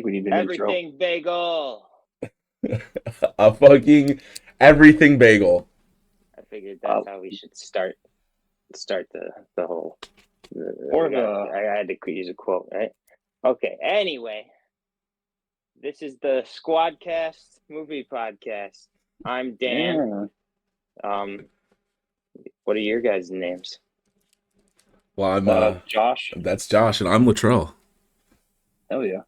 think we need an intro. Everything bagel. A fucking everything bagel. I figured Uh, that's how we should start the whole. or I had to use a quote, right? Okay. Anyway, this is the Squadcast movie podcast. I'm Dan. yeah. Um, what are your guys' names? Well, Josh. that's Josh, and I'm Latrell. Hell yeah.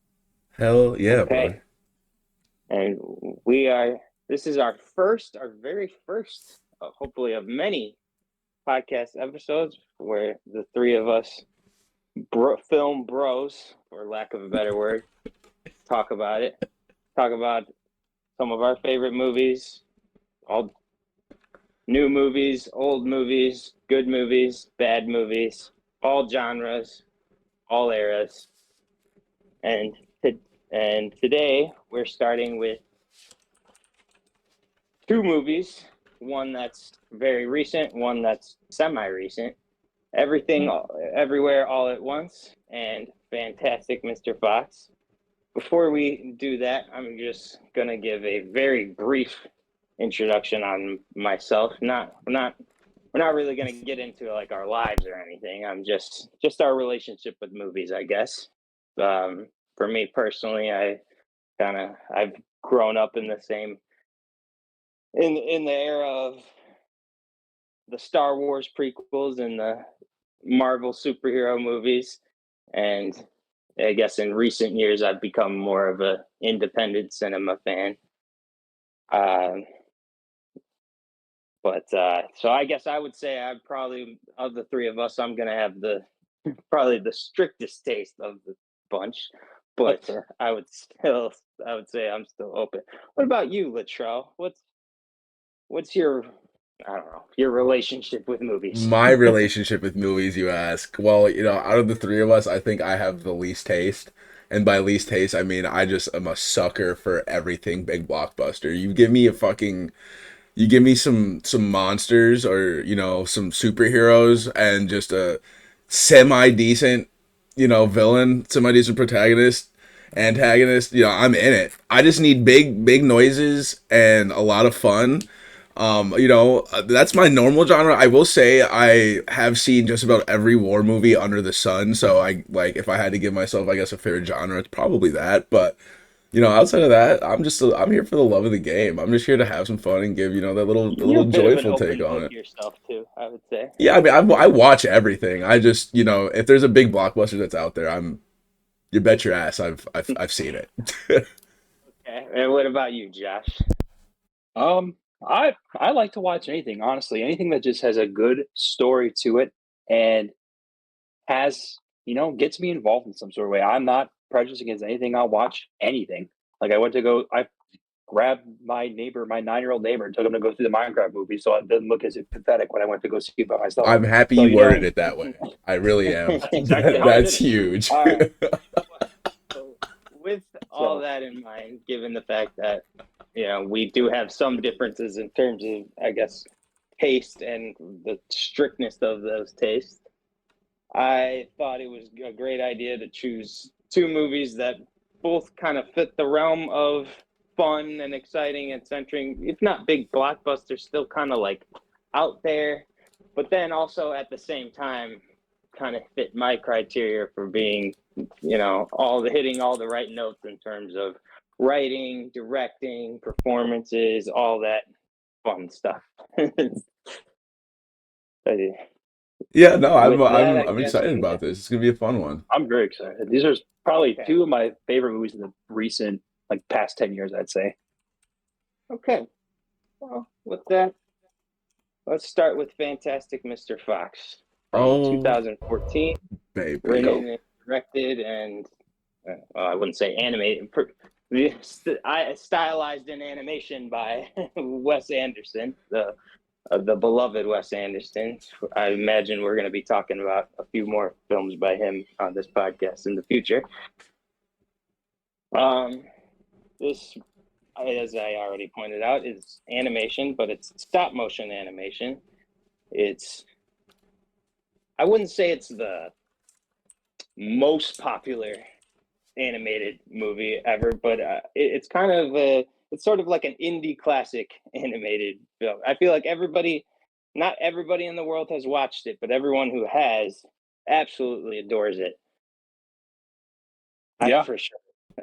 Hell yeah, boy. Okay, and we are. This is our very first, hopefully of many podcast episodes where the three of us film bros, for lack of a better word, talk about it. Talk about some of our favorite movies, all new movies, old movies, good movies, bad movies, all genres, all eras. And and today we're starting with two movies, one that's very recent, one that's semi-recent. Everything, Everywhere, All at Once, and Fantastic Mr. Fox. Before we do that, I'm just gonna give a very brief introduction on myself. We're not really gonna get into like our lives or anything. I'm just our relationship with movies, I guess. For me personally, I've grown up in the same in the era of the Star Wars prequels and the Marvel superhero movies, and I guess in recent years I've become more of a independent cinema fan. Um, but so I guess I would say I'm probably of the three of us, I'm gonna have the probably the strictest taste of the bunch. That's But fair. I would say I'm still open. What about you, Latrell? What's your I don't know your relationship with movies? My relationship with movies, you ask. Well, out of the three of us, I think I have the least taste. And by least taste, I mean I just am a sucker for everything big blockbuster. You give me some monsters or some superheroes and just a semi decent villain, semi decent protagonist, antagonist. I'm in it. I just need big noises and a lot of fun. That's my normal genre. I will say I have seen just about every war movie under the sun. So I like if I had to give myself, I guess, a favorite genre, it's probably that. But outside of that, I'm here for the love of the game. I'm just here to have some fun and give that the You're little a bit of an joyful take open on book it. yourself too, I would say. Yeah, I mean, I watch everything. I just if there's a big blockbuster that's out there, you bet your ass I've seen it. Okay. And what about you, Josh? Um, I like to watch anything, honestly. Anything that just has a good story to it and has, gets me involved in some sort of way. I'm not prejudiced against anything. I'll watch anything. Like I grabbed my neighbor, my 9-year-old neighbor, and took him to go through the Minecraft movie, so it doesn't look as pathetic when I went to go see it by myself. I'm happy So you you worded know, it that way. I really am. exactly how I did That's it. huge. All right. So with all So that in mind, given the fact that we do have some differences in terms of, I guess, taste and the strictness of those tastes, I thought it was a great idea to choose two movies that both kind of fit the realm of fun and exciting and centering, if not big blockbusters, still kind of like out there, but then also at the same time kind of fit my criteria for being, hitting all the right notes in terms of writing, directing, performances, all that fun stuff. Yeah, no, I'm With that, I'm I I'm guess excited we about this. It's gonna be a fun one. I'm very excited. These are probably okay. two of my favorite movies in the recent, like past 10 years, I'd say. Okay. Well, with that, let's start with Fantastic Mr. Fox from Oh, 2014, baby. Go. written and directed and, well, I wouldn't say animated, stylized in animation by Wes Anderson, the beloved Wes Anderson. I imagine we're going to be talking about a few more films by him on this podcast in the future. This, as I already pointed out, is animation, but it's stop motion animation. It's I wouldn't say it's the most popular animated movie ever, but it's kind of it's sort of like an indie classic animated film. I feel like not everybody in the world has watched it, but everyone who has absolutely adores it. Yeah. For sure.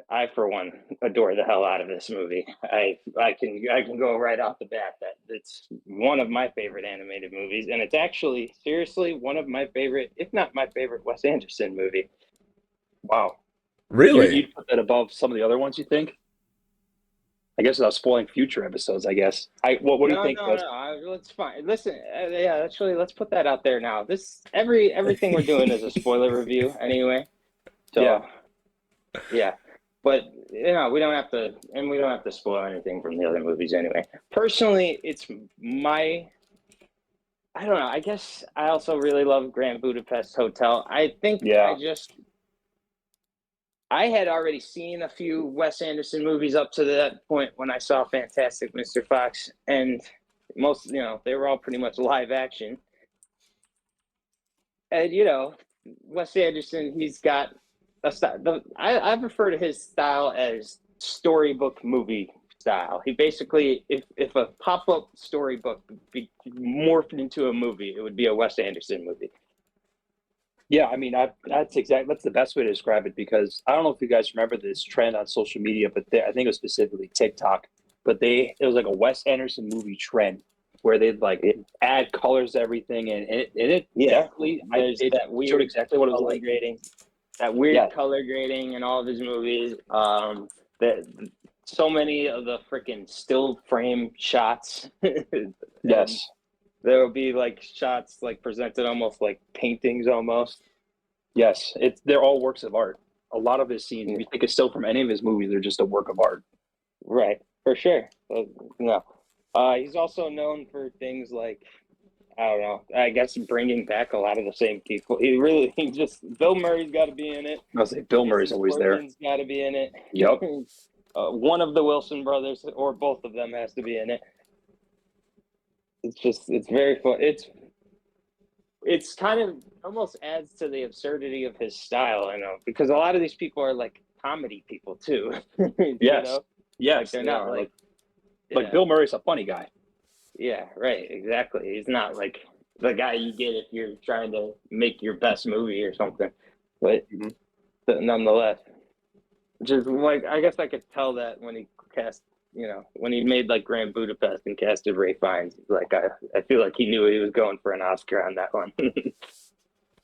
I, for one, adore the hell out of this movie. I can go right off the bat that it's one of my favorite animated movies, and it's actually seriously one of my favorite, if not my favorite, Wes Anderson movie. Wow. Really? You'd put that above some of the other ones, you think? I guess without spoiling future episodes, I guess. What do you think? No. It's fine. Listen, yeah, actually, let's put that out there now. Everything we're doing is a spoiler review anyway. So, Yeah. yeah. But we don't have to spoil anything from the other movies anyway. Personally, it's I don't know. I guess I also really love Grand Budapest Hotel. I think Yeah. I had already seen a few Wes Anderson movies up to that point when I saw Fantastic Mr. Fox, and most, they were all pretty much live action. And Wes Anderson, he's got a style. I refer to his style as storybook movie style. He basically, if a pop up storybook be morphed into a movie, it would be a Wes Anderson movie. Yeah, I mean, that's the best way to describe it, because I don't know if you guys remember this trend on social media, but I think it was specifically TikTok. But it was like a Wes Anderson movie trend where they'd like add colors to everything, and it definitely it that weird showed exactly what it was color like. grading, color grading in all of his movies. That so many of the freaking still frame shots. Yes. There will be like shots like presented almost like paintings almost. Yes, they're all works of art. A lot of his scenes, if you take a still from any of his movies, they're just a work of art. Right, for sure. No, he's also known for things like, I don't know, I guess bringing back a lot of the same people. He just Bill Murray's got to be in it. I was like, Bill Murray's always there. Got to be in it. Yep. One of the Wilson brothers or both of them has to be in it. It's very fun. It's kind of almost adds to the absurdity of his style, I know, because a lot of these people are like comedy people too. Yes. Yes, like they're not like Bill Murray's a funny guy. Yeah, right, exactly. He's not like the guy you get if you're trying to make your best movie or something. But nonetheless, just like I guess I could tell that when he cast, when he made like Grand Budapest and casted Ray Fiennes, like I feel like he knew he was going for an Oscar on that one.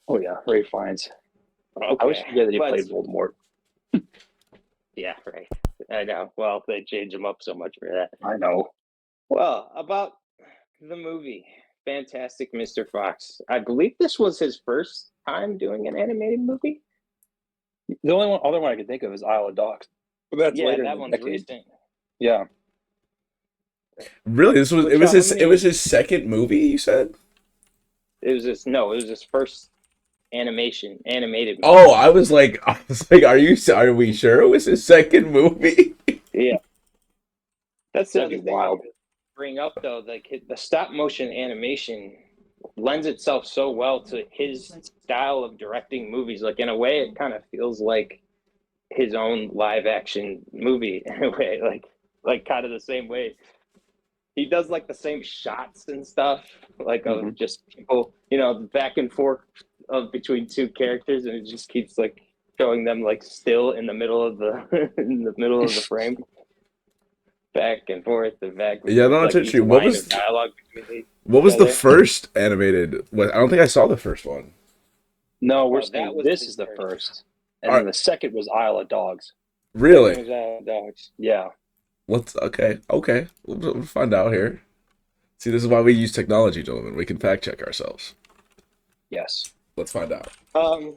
Oh yeah, Ray Fiennes. Okay. I wish that he played Voldemort. Yeah, right. I know. Well, they changed him up so much for that. I know. Well, about the movie, Fantastic Mr. Fox. I believe this was his first time doing an animated movie. The only other one I can think of is Isle of Dogs. But that's later that in the one's decade. recent. Yeah. Really? It was his second movie, you said? It was his first animated movie. Oh, I was like, are we sure it was his second movie? Yeah. That's the other thing wild. to bring up though, like the stop motion animation lends itself so well to his style of directing movies. Like in a way it kind of feels like his own live action movie in a way, like kind of the same way. He does like the same shots and stuff, like of just people, back and forth between two characters, and it just keeps like showing them like still in the middle of the frame, back and forth and back. Yeah, no, like it's true. What was dialogue between what was the first animated? I don't think I saw the first one. No, we're saying this is the first, and then the second was Isle of Dogs. Really? Dogs. Yeah. Okay. We'll find out here. See, this is why we use technology, gentlemen. We can fact check ourselves. Yes. Let's find out. I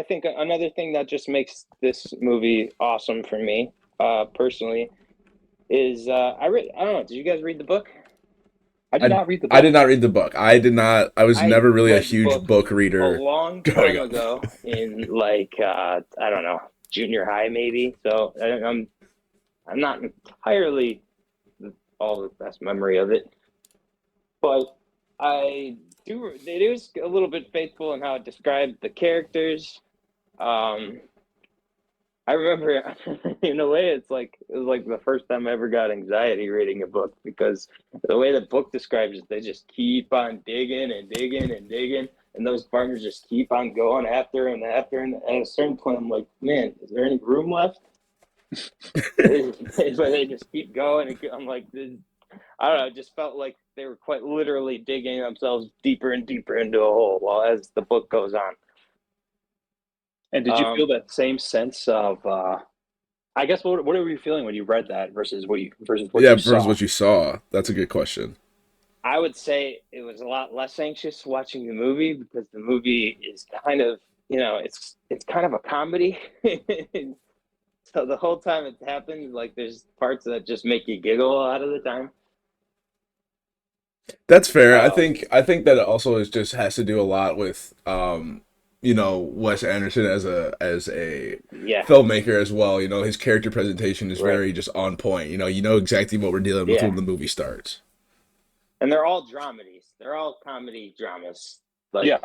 think another thing that just makes this movie awesome for me, personally, is I don't know. Did you guys read the book? I did not read the book. I did not read the book. I did not. I was never really a huge book reader. A long time ago, in like I don't know, junior high maybe. So I'm not entirely all the best memory of it, but I It was a little bit faithful in how it described the characters. I remember, in a way, it was like the first time I ever got anxiety reading a book, because the way the book describes it, they just keep on digging and digging and digging, and those partners just keep on going after and after, and at a certain point, I'm like, man, is there any room left? But they just keep going, and I'm like, I don't know, it just felt like they were quite literally digging themselves deeper and deeper into a hole while as the book goes on. And did you feel that same sense of? I guess what were you feeling when you read that versus what you versus saw? what you saw. That's a good question. I would say it was a lot less anxious watching the movie, because the movie is kind of, it's kind of a comedy. So the whole time it happens, like, there's parts that just make you giggle a lot of the time. That's fair. I think that it also just has to do a lot with Wes Anderson as a Yeah, filmmaker as well. His character presentation is right. very just on point. You know exactly what we're dealing with when the movie starts. And they're all dramedies. They're all comedy dramas. Like, Yeah.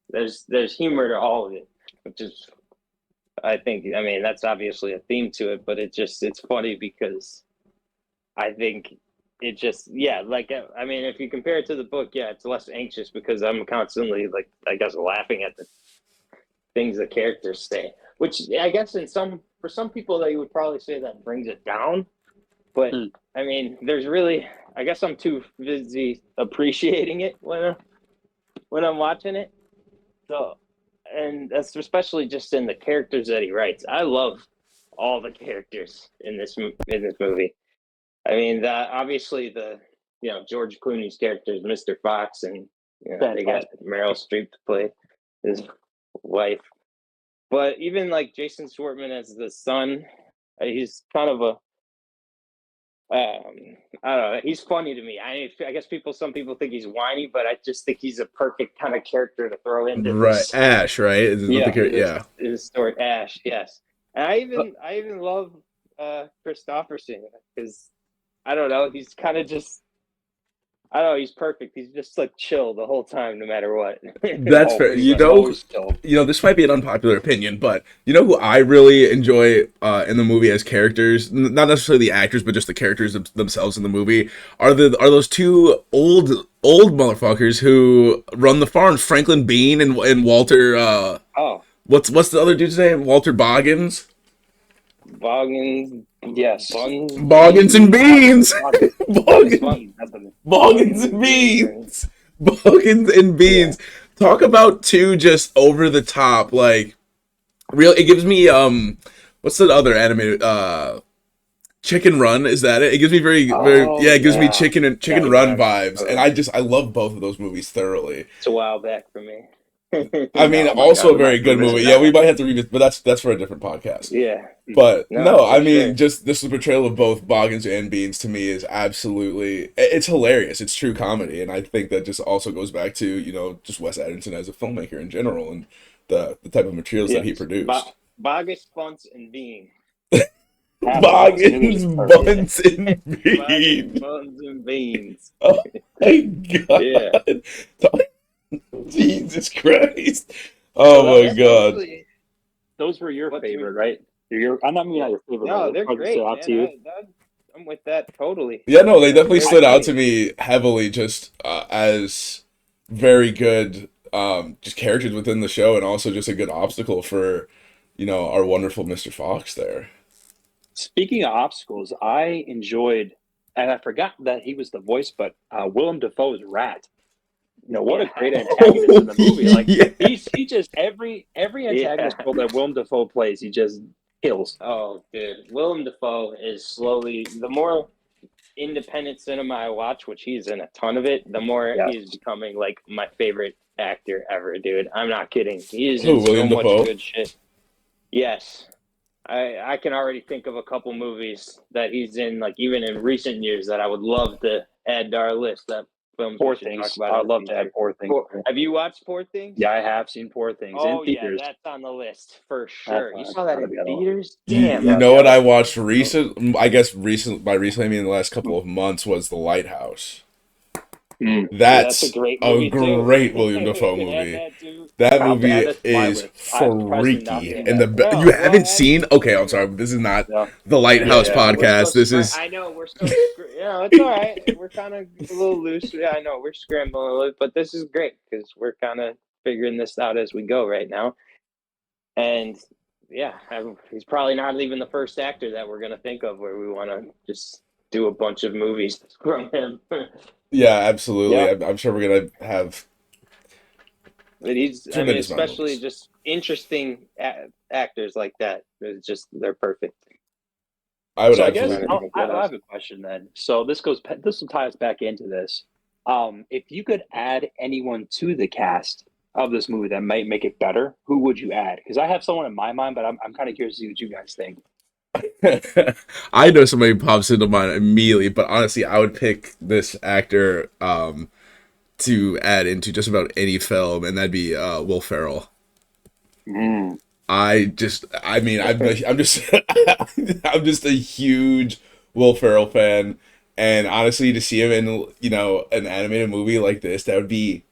There's humor to all of it, which is, I mean, that's obviously a theme to it, but it's funny because I think it just, like, I mean, if you compare it to the book, it's less anxious because I'm constantly, like, I guess, laughing at the things the characters say, which I guess for some people they would probably say that brings it down. But I mean, there's really, I guess I'm too busy appreciating it when I'm watching it. So, and that's especially just in the characters that he writes. I love all the characters in this movie. I mean, obviously George Clooney's character is Mr. Fox, and they got Meryl Streep to play his wife. But even like Jason Schwartzman as the son, he's kind of a I don't know. He's funny to me. I guess some people think he's whiny, but I just think he's a perfect kind of character to throw into Right, this. Ash, right? His story, Ash. Yes, and I even love Christopherson, because I don't know. He's kind of just, I don't know. He's perfect. He's just like chill the whole time, no matter what. That's fair. This might be an unpopular opinion, but who I really enjoy in the movie as characters, not necessarily the actors, but just the characters themselves in the movie, are those two old motherfuckers who run the farm, Franklin Bean and Walter. What's the other dude's name? Walter Boggins. Boggins, yes. Boggins and Beans. Boggins and Beans. Boggins and Beans. Yeah. Talk about two just over the top, like, real. It gives me what's that other animated Chicken Run? Is that it? It gives me it gives me Chicken Run vibes, and I love both of those movies thoroughly. It's a while back for me. I mean, also a very good movie. Yeah, we might have to revisit, but that's for a different podcast. Yeah. But I mean, just this portrayal of both Boggins and Beans to me is absolutely, it's hilarious. It's true comedy, and I think that just also goes back to just Wes Anderson as a filmmaker in general and the type of materials that he produced. Boggins, Bunce, and Bean. Boggins, Buns, and Beans. Buns and Beans. Oh my god! Yeah. Jesus Christ! Oh my god! Those were your favorite, right? I'm not your favorite. No, they're great. I'm with that totally. Yeah, no, they definitely stood out to me heavily, just as very good, just characters within the show, and also just a good obstacle for, our wonderful Mr. Fox there. Speaking of obstacles, I enjoyed, and I forgot that he was the voice, but Willem Dafoe's Rat. What a great antagonist in the movie. Like, he just, every antagonist role that Willem Dafoe plays, he just kills. Oh, dude. Willem Dafoe is slowly, the more independent cinema I watch, which he's in a ton of it, the more he's becoming, like, my favorite actor ever, dude. I'm not kidding. He is in so much good shit. Yes. I can already think of a couple movies that he's in, like, even in recent years, that I would love to add to our list. That Poor Things. I'd love to add Poor Things. Have you watched Poor Things? Yeah, I have seen Poor Things in theaters. Yeah, that's on the list for sure. You saw that in theaters? Damn. You know what I watched recent? I guess by recently I mean the last couple of months was The Lighthouse. That's a That's great a movie too. great William We Dafoe could add movie. that too. That I'll have to add movie that to my is list. I've surprisingly not freaky. seen And that. you No, well, haven't add it seen? to Okay, your I'm sorry. list. This is not Yeah, the Lighthouse Yeah, we're so podcast. This is I know we're so it's all right. We're kind of a little loose. Yeah, I know we're scrambling a little, but this is great because we're kind of figuring this out as we go right now. And yeah, he's probably not even the first actor that we're gonna think of where we want to just do a bunch of movies from him. yeah, absolutely. yeah. I'm sure we're gonna have But I mean, tremendous amount of especially movies. just interesting actors like that. They're perfect. I would So I I'm guess trying to absolutely. think I what else. have a question then. So this will tie us back into this. If you could add anyone to the cast of this movie that might make it better, who would you add? Because I have someone in my mind, but I'm kind of curious to see what you guys think. I know somebody pops into mind immediately, but honestly, I would pick this actor to add into just about any film, and that'd be Will Ferrell. Mm. I mean, I'm just, I'm just a huge Will Ferrell fan, and honestly, to see him in, an animated movie like this, that would be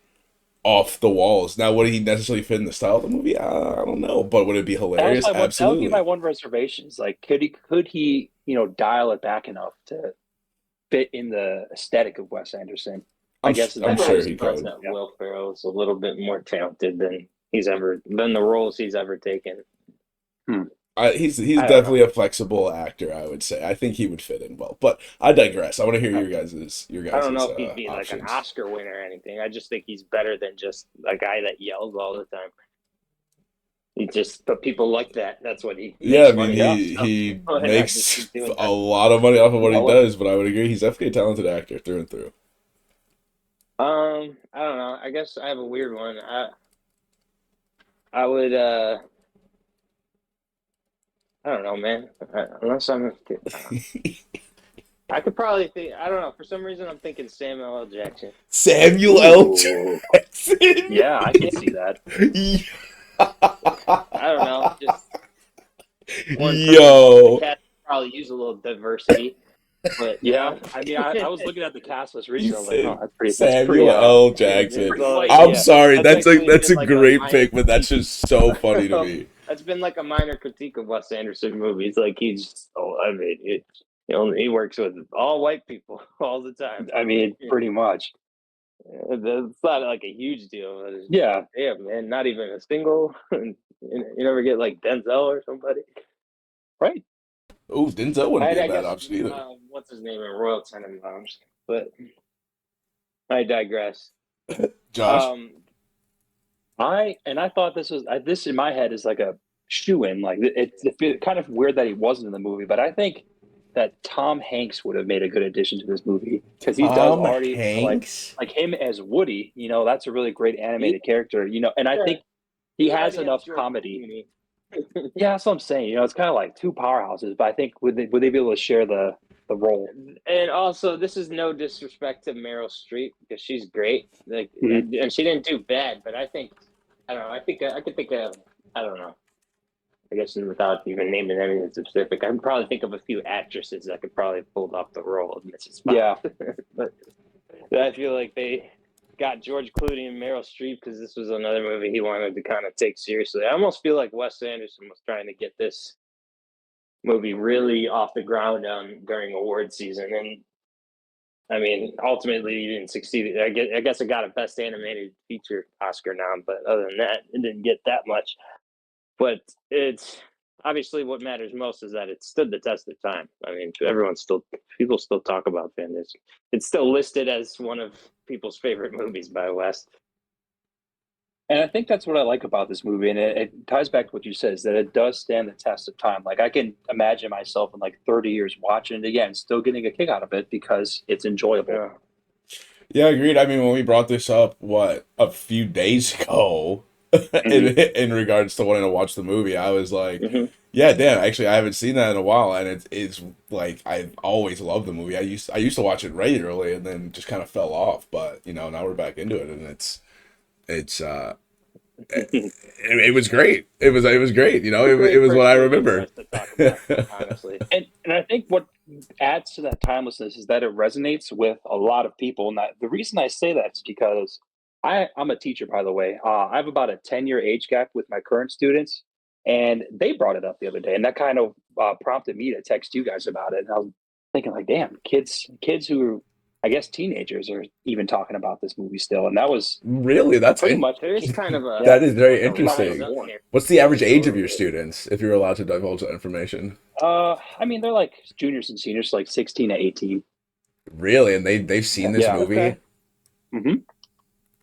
off the walls. Now, would he necessarily fit in the style of the movie? I don't know, but would it be hilarious? That would be my Absolutely. one reservations. Like, could he dial it back enough to fit in the aesthetic of Wes Anderson? I guess is the I'm I've sure always he biggest thought question. could. that Yeah. Will Ferrell is a little bit more talented than the roles he's ever taken. Hmm. He's I don't know. definitely a flexible actor, I would say. I think he would fit in well. But I digress. I want to hear Uh, your I don't guys's know if he'd be like an options. Oscar winner or anything. I just think he's better than just a guy that yells all the time. But people like that. That's what he Yeah, makes I mean money off. he So he why not just makes keep doing a that? lot of money off of what he well, look, does, but I would agree he's definitely a talented actor through and through. I don't know. I guess I have a weird one. I would I don't know, man. Unless I'm I could probably think I don't know. For some reason I'm thinking Samuel L. Jackson. Samuel L. ooh, Jackson. yeah, I could see that. I don't know. Just one person. The Yo, cat probably use a little diversity. But Yeah, I mean, I was looking at the cast list he recently. I was like, said oh, that's pretty Samuel L. Jackson. it's pretty all, white. I'm yeah. sorry, That's actually that's been a like a great minor pick, but that's critique. just so funny to me. That's been like a minor critique of Wes Anderson movies. Like I mean, he works with all white people all the time. I mean, pretty much. It's not like a huge deal. But it's Yeah, like, damn, man, not even a single. You never get like Denzel or somebody. right. Oh, Denzel wouldn't be a I bad guess option either. what's his name in Royal Tenenbaums, but I digress. Josh? Um, I thought this in my head is like a shoe in. Like it's kind of weird that he wasn't in the movie, but I think that Tom Hanks would have made a good addition to this movie because he does Tom already Hanks? like him as Woody. That's a really great he, animated character. And I sure, think he he has already has enough George comedy. Clooney. Yeah, that's what I'm saying. It's kind of like two powerhouses, but I think would they be able to share the role? And also, this is no disrespect to Meryl Streep because she's great. Like, Mhm. and she didn't do bad, but I don't know. I think I could think of, I don't know. I guess without even naming anything specific, I can probably think of a few actresses that could probably have pulled off the role of Mrs. Yeah, Fox. But I feel like they got George Clooney and Meryl Streep because this was another movie he wanted to kind of take seriously. I almost feel like Wes Anderson was trying to get this movie really off the ground during award season, and I mean, ultimately, he didn't succeed. I guess it got a Best Animated Feature Oscar nom, but other than that, it didn't get that much. But it's obviously what matters most is that it stood the test of time. I mean, people still talk about Fantastic. It's still listed as one of people's favorite movies by West. and I think that's what I like about this movie, and it ties back to what you said is that it does stand the test of time. Like I can imagine myself in like 30 years watching it again, still getting a kick out of it because it's enjoyable. Yeah. Yeah, agreed. I mean, when we brought this up, what, a few days ago, Mhm. in regards to wanting to watch the movie, I was like, Mm-hmm. yeah, damn, actually, I haven't seen that in a while, and it's like I've always loved the movie. I used to watch it regularly, and then just kind of fell off, but now we're back into it, and it's it was great. It was great. You know, A it great was what first I movie for remember. us to talk about, honestly. And I think what adds to that timelessness is that it resonates with a lot of people. And the reason I say that is because I'm a teacher, by the way. I have about a 10-year age gap with my current students, and they brought it up the other day, and that kind of prompted me to text you guys about it. And I was thinking, like, damn, kids who I guess teenagers are even talking about this movie still, and that was Really, that's pretty much There is kind of yeah, that is very like a rise interesting. up born. here. What's the average Just a age of little your bit. students, if you're allowed to divulge that information? I mean, they're like juniors and seniors, like 16 to 18. Really, and they've seen this Yeah. movie? Okay. Hmm.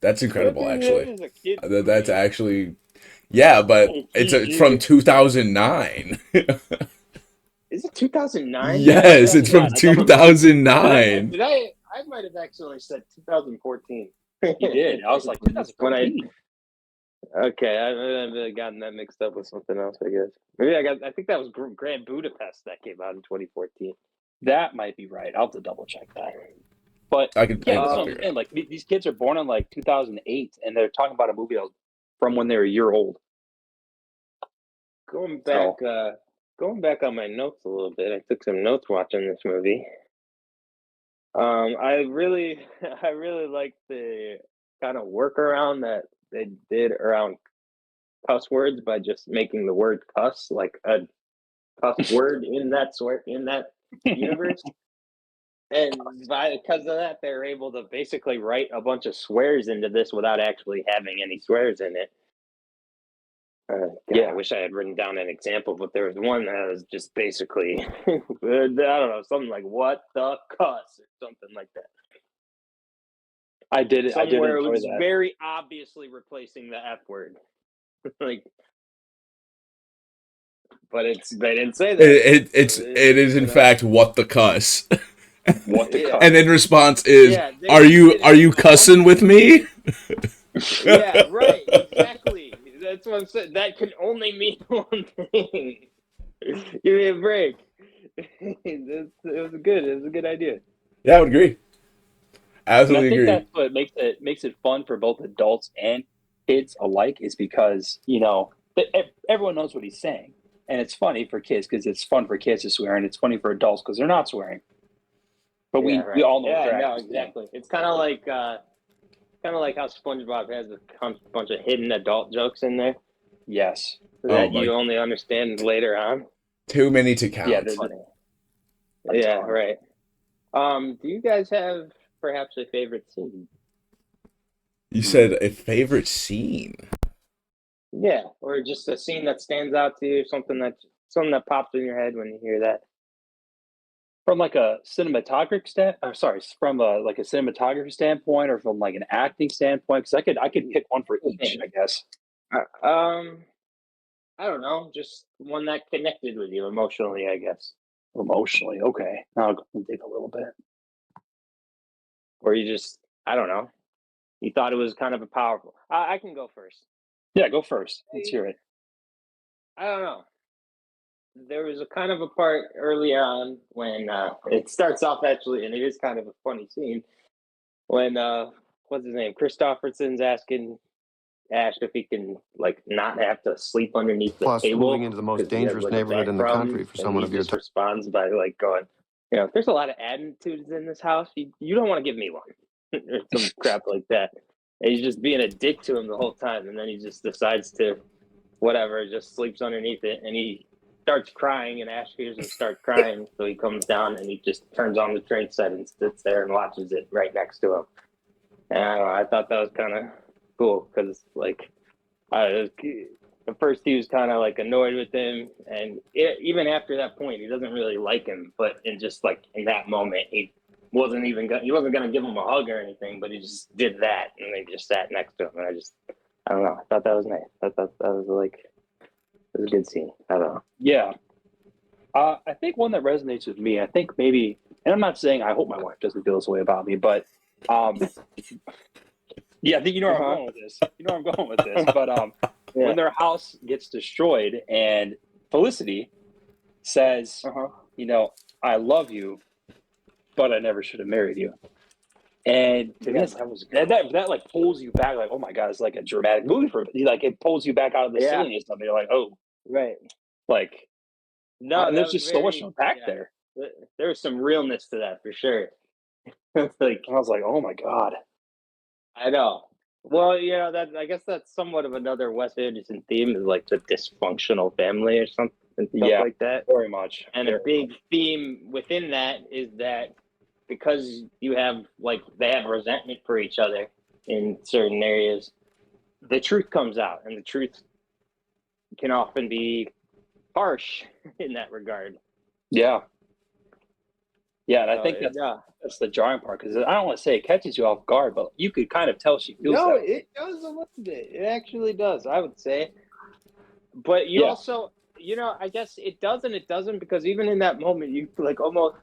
That's That incredible, actually. is a kid That's movie. actually yeah, but it's from 2009. Is it 2009? Did I say Yes, that? it's from I double checked. 2009. I might have actually said 2014. You did. I was like When I 2014. okay, I've gotten that mixed up with something else. I guess maybe I think that was Grand Budapest that came out in 2014. That might be right. I'll have to double check that. But I yeah, can that's probably what I'm figure it saying. out. Like these kids are born in like 2008, and they're talking about a movie that was from when they were a year old. Going So back, going back on my notes a little bit, I took some notes watching this movie. I really, I really liked the kind of workaround that they did around cuss words by just making the word cuss like a cuss word in that universe. And because of that, they're able to basically write a bunch of swears into this without actually having any swears in it. God, yeah, I wish I had written down an example, but there was one that was just basically, I don't know, something like "what the cuss" or something like that. I did. I did Somewhere it enjoy was that. very obviously replacing the F word, like, but they didn't say that. It is in You know, fact what the cuss. What the yeah, cuss? And then response is, yeah, they did are it you a bunch cussing of with me? yeah, right, exactly. That's what I'm saying. That can only mean one thing. Give me a break. It was good. It was a good idea. Yeah, I would agree. And I Absolutely think agree. that's what makes it fun for both adults and kids alike is because everyone knows what he's saying, and it's funny for kids because it's fun for kids to swear, and it's funny for adults because they're not swearing. But Yeah, we right. all know what Yeah, they're no, actually saying. exactly. It's kind of like how SpongeBob has a bunch of hidden adult jokes in there Yes. Oh that my, you only understand later on. too many to Yeah, count. they're Funny. a Yeah, ton. right. Do you guys have perhaps a favorite scene? You Hmm. said a favorite scene. Yeah, or just a scene that stands out to you, something that pops in your head when you hear that. From like a cinematographic from a like a cinematography standpoint, or from like an acting standpoint, because I could pick one for each, I guess. Uh, Um, I don't know, just one that connected with you emotionally, I guess. Emotionally, okay. Now I'll dig a little bit. Or you just, I don't know, you thought it was kind of a powerful. I can go first. Yeah, go first. Let's hear it. I don't know. There was a kind of a part early on when it starts off actually, and it is kind of a funny scene when what's his name, Christopherson's asking Ash if he can like not have to sleep underneath the Plus, moving table into the most because he has dangerous like a neighborhood back in the problem, country for and someone he of your just time. responds by like going, if there's a lot of attitudes in this house, you don't want to give me one, or some crap like that. And he's just being a dick to him the whole time, and then he just decides to whatever, just sleeps underneath it, and he starts crying, and Ash hears him start crying, so he comes down and he just turns on the train set and sits there and watches it right next to him. And I don't know, I thought that was kind of cool because like at first he was kind of like annoyed with him, and even after that point, he doesn't really like him. But in just like in that moment, he wasn't gonna give him a hug or anything, but he just did that, and they just sat next to him, and I don't know, I thought that was nice. I thought that was like it was a good scene. I don't know. Yeah. I think one that resonates with me, I think maybe, and I'm not saying I hope my wife doesn't feel this way about me, but um, yeah, I think you know where I'm going with this. You know where I'm going with this. But Yeah. when their house gets destroyed and Felicity says, Uh huh. you know, I love you, but I never should have married you. And to me, that was that like pulls you back. Like, oh my god, it's like a dramatic movie for like it pulls you back out of the silliness of it. You're like, oh, right. like, No, and that there's was just so much very to unpack there. there was some realness to that for sure. Like, And I was like, oh my god, I know. Well, that I guess that's somewhat of another Wes Anderson theme is like the dysfunctional family or something and stuff yeah, like that. very much. And a big theme within that is that because you have like they have resentment for each other in certain areas, the truth comes out, and the truth can often be harsh in that regard. Yeah, yeah, and I So, think that's the jarring part because I don't want to say it catches you off guard, but you could kind of tell she feels no, that. it does a little bit. It actually does, I would say. But you Yeah. also, I guess it does and it doesn't, because even in that moment, you like almost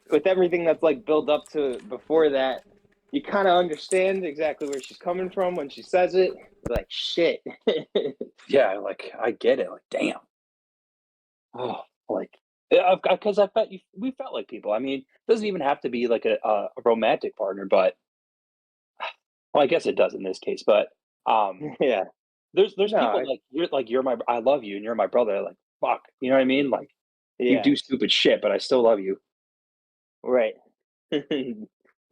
with everything that's like built up to before that, you kind of understand exactly where she's coming from when she says it. Like, shit. Yeah, like I get it. Like, damn. Oh, like, because I felt we felt like people. I mean, it doesn't even have to be like a romantic partner, but well, I guess it does in this case. But Yeah. there's people No, like you're my I love you and you're my brother. Like, fuck, you know what I mean? Like, you yeah, do stupid shit, but I still love you. right.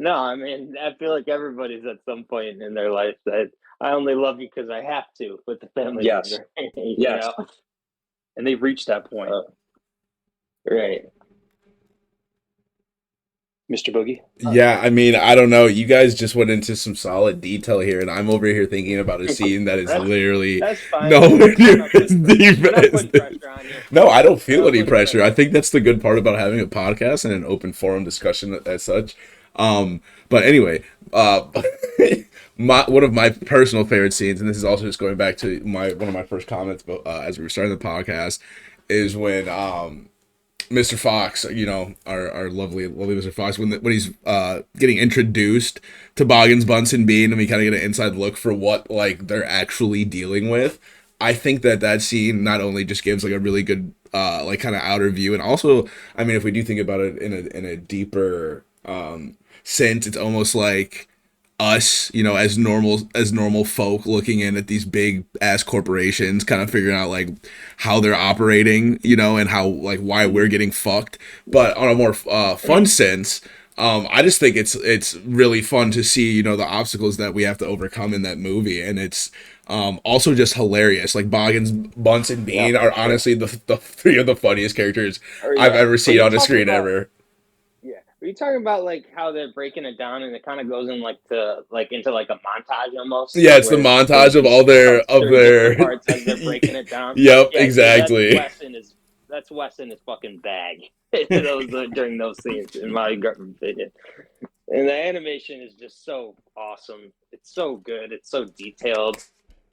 No, I mean, I feel like everybody's at some point in their life that I only love you because I have to with the family Yes, member, you yes, know? and they've reached that point, Uh, right. Mr. Boogie. Yeah, I mean, I don't know. You guys just went into some solid detail here, and I'm over here thinking about a scene that is literally That's fine. nowhere near as deep We're not as. putting pressure on you. No, I don't feel We're not any putting pressure. I think that's the good part about having a podcast and an open forum discussion as such. But anyway, uh, one of my personal favorite scenes, and this is also just going back to one of my first comments, as we were starting the podcast, is when Mr. Fox, our lovely Mr. Fox, when he's getting introduced to Boggins, Bunsen, Bean, and we kind of get an inside look for what like they're actually dealing with. I think that scene not only just gives like a really good like kind of outer view, and also, I mean, if we do think about it in a deeper sense, it's almost like us, as normal folk looking in at these big ass corporations, kind of figuring out like how they're operating, and how like why we're getting fucked. But on a more fun sense, I just think it's really fun to see, the obstacles that we have to overcome in that movie, and it's also just hilarious. Like Boggins, Bunce, and Bean are honestly the three of the funniest characters I've ever seen on a screen ever. Yeah. Are you talking about like how they're breaking it down and it kind of goes in like into like a montage almost? Yeah, it's the montage of all their different parts as they're breaking it down. Yep, Yeah, exactly. That's Wes in his fucking bag. During those scenes, in my opinion. And the animation is just so awesome. It's so good. It's so detailed.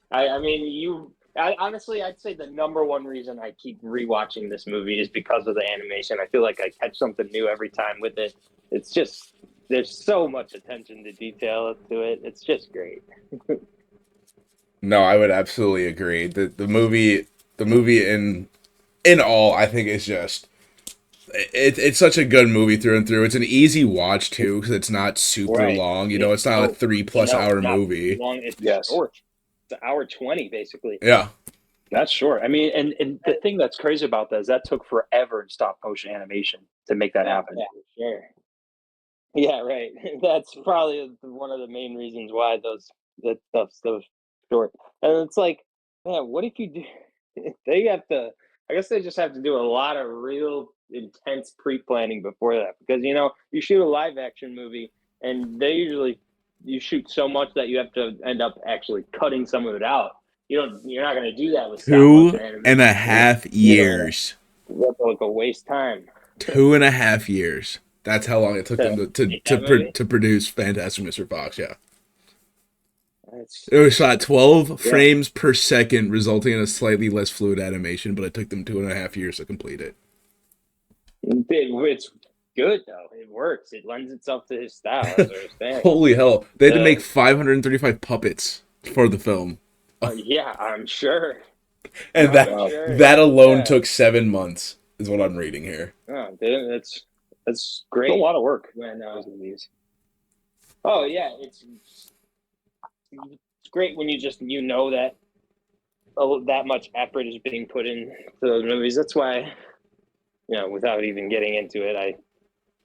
I mean, honestly, I'd say the number one reason I keep rewatching this movie is because of the animation. I feel like I catch something new every time with it. It's just there's so much attention to detail to it. It's just great. No, I would absolutely agree. The movie in all, I think is just it's such a good movie through and through. It's an easy watch too because it's not super long. It's not a 3+ hour movie. Long. It's Yes. short. It's an hour 20 basically. Yeah. That's short. I mean, and the thing that's crazy about that is that took forever in stop motion animation to make that happen. Yeah, sure. Yeah, right. That's probably one of the main reasons why that stuff's so short. And it's like, man, what if you do? They have to. I guess they just have to do a lot of real intense pre-planning before that, because you shoot a live action movie, and you shoot so much that you have to end up actually cutting some of it out. You're not going to do that with stop motion animation. 2.5 years. That's like a waste time. 2.5 years. That's how long it took them to produce Fantastic Mr. Fox. Yeah. It was shot 12 frames per second, resulting in a slightly less fluid animation, but it took them 2.5 years to complete it. It's good though. It works. It lends itself to his style. As I understand. Holy hell! They had to make 535 puppets for the film. Yeah, I'm sure. And that alone took 7 months, is what I'm reading here. Oh, dude, that's great. It's a lot of work. When Oh yeah, it's great when you know that that much effort is being put into those movies. That's why, without even getting into it,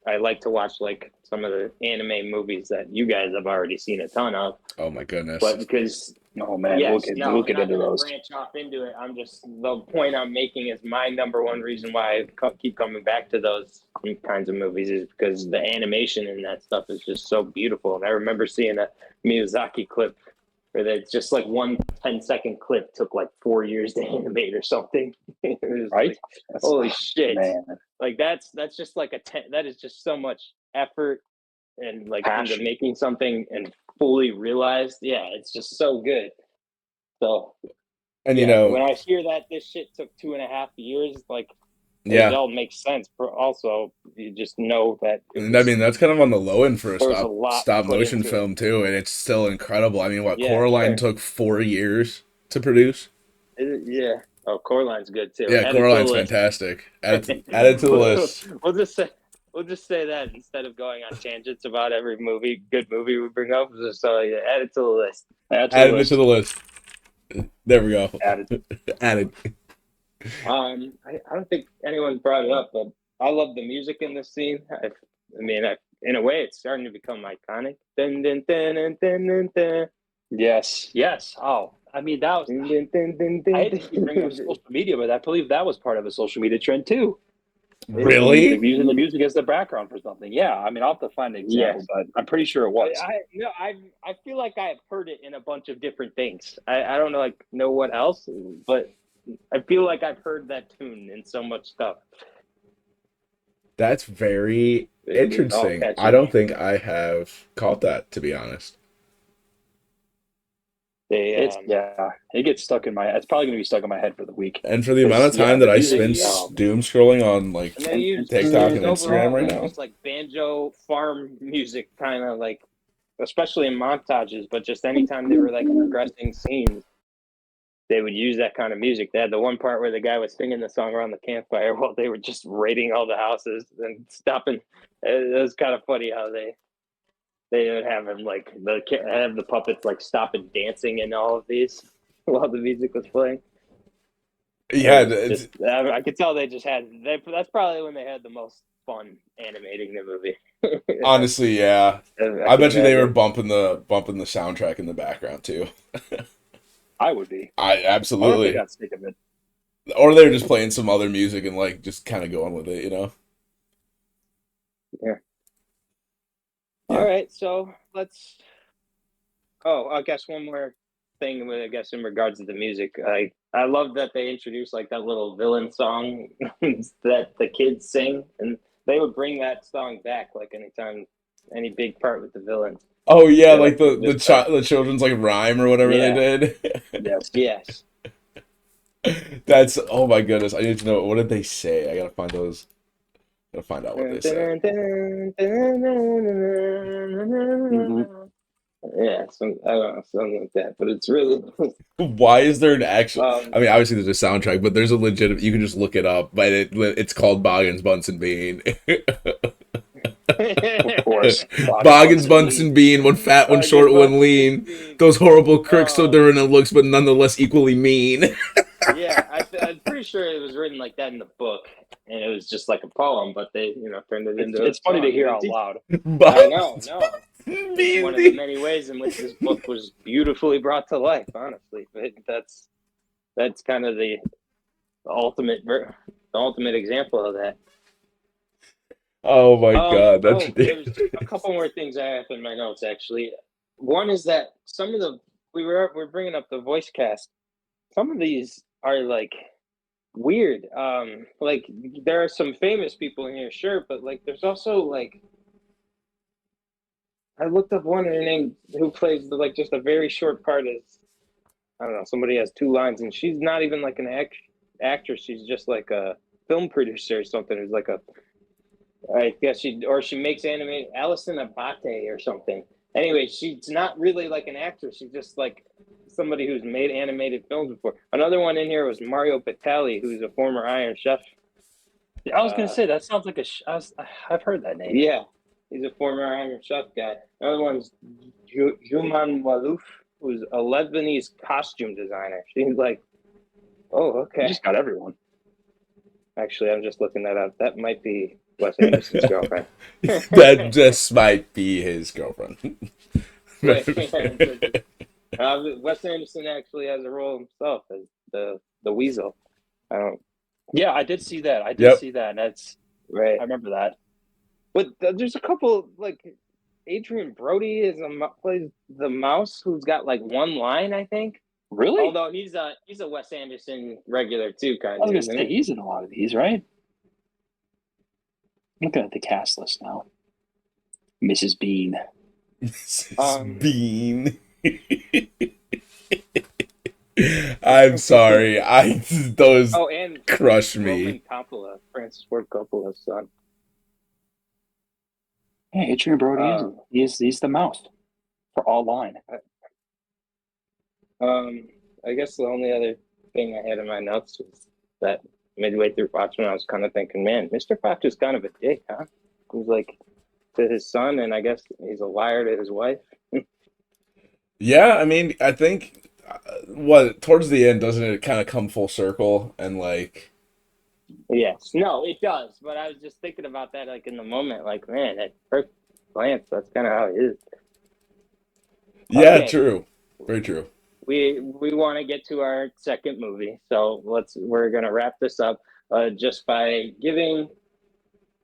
I like to watch like some of the anime movies that you guys have already seen a ton of. Oh my goodness. But because Oh man, yes, no, we'll I'm get not into going to those. branch off into it. I'm just the point I'm making is my number one reason why I keep coming back to those kinds of movies is because the animation in that stuff is just so beautiful. And I remember seeing a Miyazaki clip where it's just like one 10-second clip took like 4 years to animate or something. It was Right? like, holy shit! Man, Like that's just like that is just so much effort and like into passion. making something and fully realized. Yeah, it's just so good. So And yeah, when I hear that this shit took 2.5 years, like it yeah. all makes sense. But also, you just know that And I mean, that's kind of on the low end for a there was a lot stop put motion into it. film too, and it's still incredible. I mean, what Yeah, Coraline sure. took 4 years to produce? Yeah. Oh, Coraline's good too. Yeah, Add it to the Coraline's list. fantastic. Add it to the list. we'll just say that instead of going on tangents about every good movie we bring up. Just yeah, add it to the list. Add to the Added it to list. the list. There we go. Added. Added. I don't think anyone brought it up, but I love the music in this scene. In a way, it's starting to become iconic. Dun, dun, dun, dun, dun, dun, dun. Yes, yes. Oh, I mean that was. Dun, dun, dun, dun, I dun, hate to keep bringing up dun. social media, but I believe that was part of a social media trend too. Really? Using the music as the background for something. Yeah, I mean I'll have to find an example, Yes. but I'm pretty sure it was. I feel like I've heard it in a bunch of different things. I don't know what else, but I feel like I've heard that tune in so much stuff. That's very It's all interesting. I catchy. don't think I have caught that, to be honest. It's it gets stuck in my. It's probably gonna be stuck in my head for the week. And for the amount of time The that I music. spend doom scrolling on like And they use TikTok and Instagram overall right like now. just like banjo farm music, kind of like, especially in montages. But just anytime they were like progressing scenes, they would use that kind of music. They had the one part where the guy was singing the song around the campfire while they were just raiding all the houses and stopping. It was kind of funny how they would have him like have the puppets like stop and dancing in all of these while the music was playing. Yeah, it's I could tell they just had. That's probably when they had the most fun animating the movie. honestly, yeah. I I can bet you they were imagine. bumping the soundtrack in the background too. I would be. I I wonder if they absolutely. got sick of it. Or they were just playing some other music and like just kind of going with it, you know? Yeah. Yeah. All right, so let's. Oh, I guess one more thing. I guess in regards to the music, I love that they introduced like that little villain song that the kids sing, and they would bring that song back like anytime any big part with the villains. Oh yeah, They like like to just the children's like rhyme or whatever they yeah, did. Yes. yes. That's oh my goodness. I need to know what did they say. I gotta find those. Gotta find out what they said. Hmm. Yeah, I don't know, something like that. But it's really, Why is there an actual? um, I mean, obviously there's a soundtrack, but there's a legit. You can just look it up, but it's called Boggins Bunsen Bean. Of course. Boggins Bunsen Bean, one fat, one Bugging short, one Bunsen lean. Bean. Those horrible crooks, so Oh, different in looks, but nonetheless equally mean. yeah, I'm pretty sure it was written like that in the book, and it was just like a poem, but they, turned it into a It's funny to song. hear out loud. I know, Boggins no, Bunsen it's one of the Bean. many ways in which this book was beautifully brought to life. Honestly, but that's kind of the ultimate example of that. Oh my god, that's There's ridiculous. a couple more things I have in my notes actually. One is that some of the we're bringing up the voice cast. Some of these are like weird. Like there are some famous people in here, sure, but like there's also like I looked up one her name who plays like just a very short part as I don't know somebody has two lines and she's not even like an actress. She's just like a film producer or something. Who's like a I guess she makes anime Allison Abate or something. Anyway, she's not really like an actress. She's just like somebody who's made animated films before. Another one in here was Mario Batali, who's a former Iron Chef. I was gonna say that sounds like I've heard that name. Yeah, He's a former Iron Chef guy. Another one's Juman Malouf, who's a Lebanese costume designer. She's like, oh, You okay. just got everyone. Actually, I'm just looking that up. That might be Wes Anderson's girlfriend. That just might be his girlfriend. Wait, Wes Anderson actually has a role himself as the weasel. I don't. Yeah, I did see that. I did Yep. see that. And that's Right. I remember that. But there's a couple like Adrian Brody plays the mouse who's got like one line, I think. Really? Although he's a Wes Anderson regular too, I kind was of. gonna Isn't say he? he's in a lot of these, right? Looking at the cast list now. Mrs. Bean. Bean. I'm sorry. Those and crush Roman me. Coppola, Francis Ford Coppola's son. Yeah, Adrian Brody he's the mouse for all line. I guess the only other thing I had in my notes was that midway through watching, I was kind of thinking, man, Mr. Fox is kind of a dick, huh? He's like to his son, and I guess he's a liar to his wife. Yeah, I mean, I think towards the end, doesn't it kind of come full circle and like. Yes, no, it does. But I was just thinking about that, like in the moment, like man, at first glance, that's kind of how it is. Yeah, Okay. true. Very true. We want to get to our second movie, so we're gonna wrap this up just by giving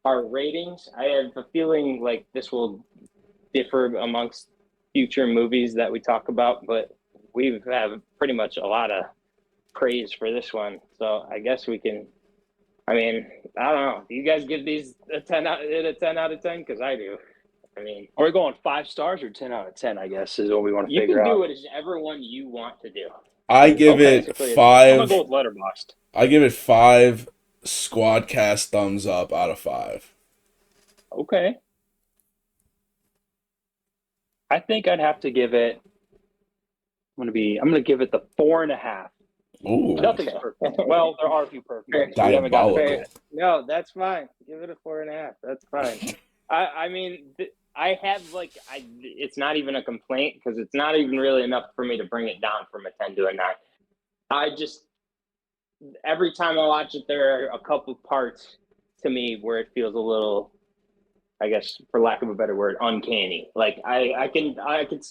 our ratings. I have a feeling like this will differ amongst future movies that we talk about, but we have pretty much a lot of praise for this one. So I guess we can. I mean, I don't know. Do you guys give these a 10 out of 10? Because I do. I mean, Are we going 5 stars or 10 out of 10? I guess is what we want to you figure can do out. whatever one you want to do. I give Okay. it Basically, I'm gonna five. go with Letterboxd. I give it 5 Squadcast thumbs up out of 5. Okay. I think I'd have to give it. I'm gonna give it the 4.5. Ooh, Nothing's Okay. perfect. Well, there are a few perfect ones. We haven't gotten diabolical. there yet. No, that's fine. Give it a 4.5. That's fine. I mean, I have like it's not even a complaint because it's not even really enough for me to bring it down from a 10 to a 9. I just every time I watch it, there are a couple parts to me where it feels a little, I guess, for lack of a better word, uncanny. Like I can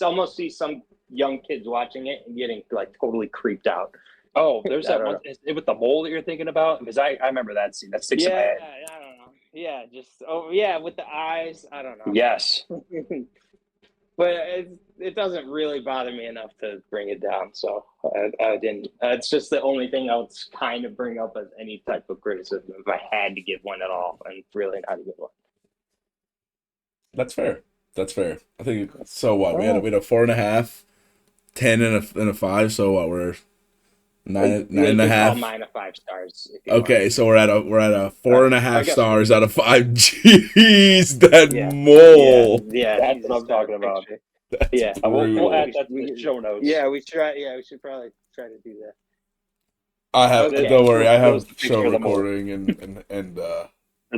almost see some young kids watching it and getting like totally creeped out. Oh, there's I that don't one is it with the mole that you're thinking about? Because I remember that scene. That sticks in my Yeah, head. I don't know. Yeah, just yeah, with the eyes. I don't know. Yes. But it doesn't really bother me enough to bring it down. So I didn't. It's just the only thing I would kind of bring up as any type of criticism if I had to give one at all, and really not a good one. That's fair. That's fair. I think so. What we Oh. had a 4.5, 10 and a 5. So what we're nine You and a could call half. mine a 5 stars. If you want. Okay, so we're at a 4.5 I guess stars out of 5. Jeez, that Yeah. mole. Yeah, That's he's what a I'm star talking about. picture. That's Yeah. We'll brutal. add that to the show notes. Yeah, we try. Yeah, we should probably try to do that. I have. Okay. Don't worry, I Those have picture show of the mole. recording and Or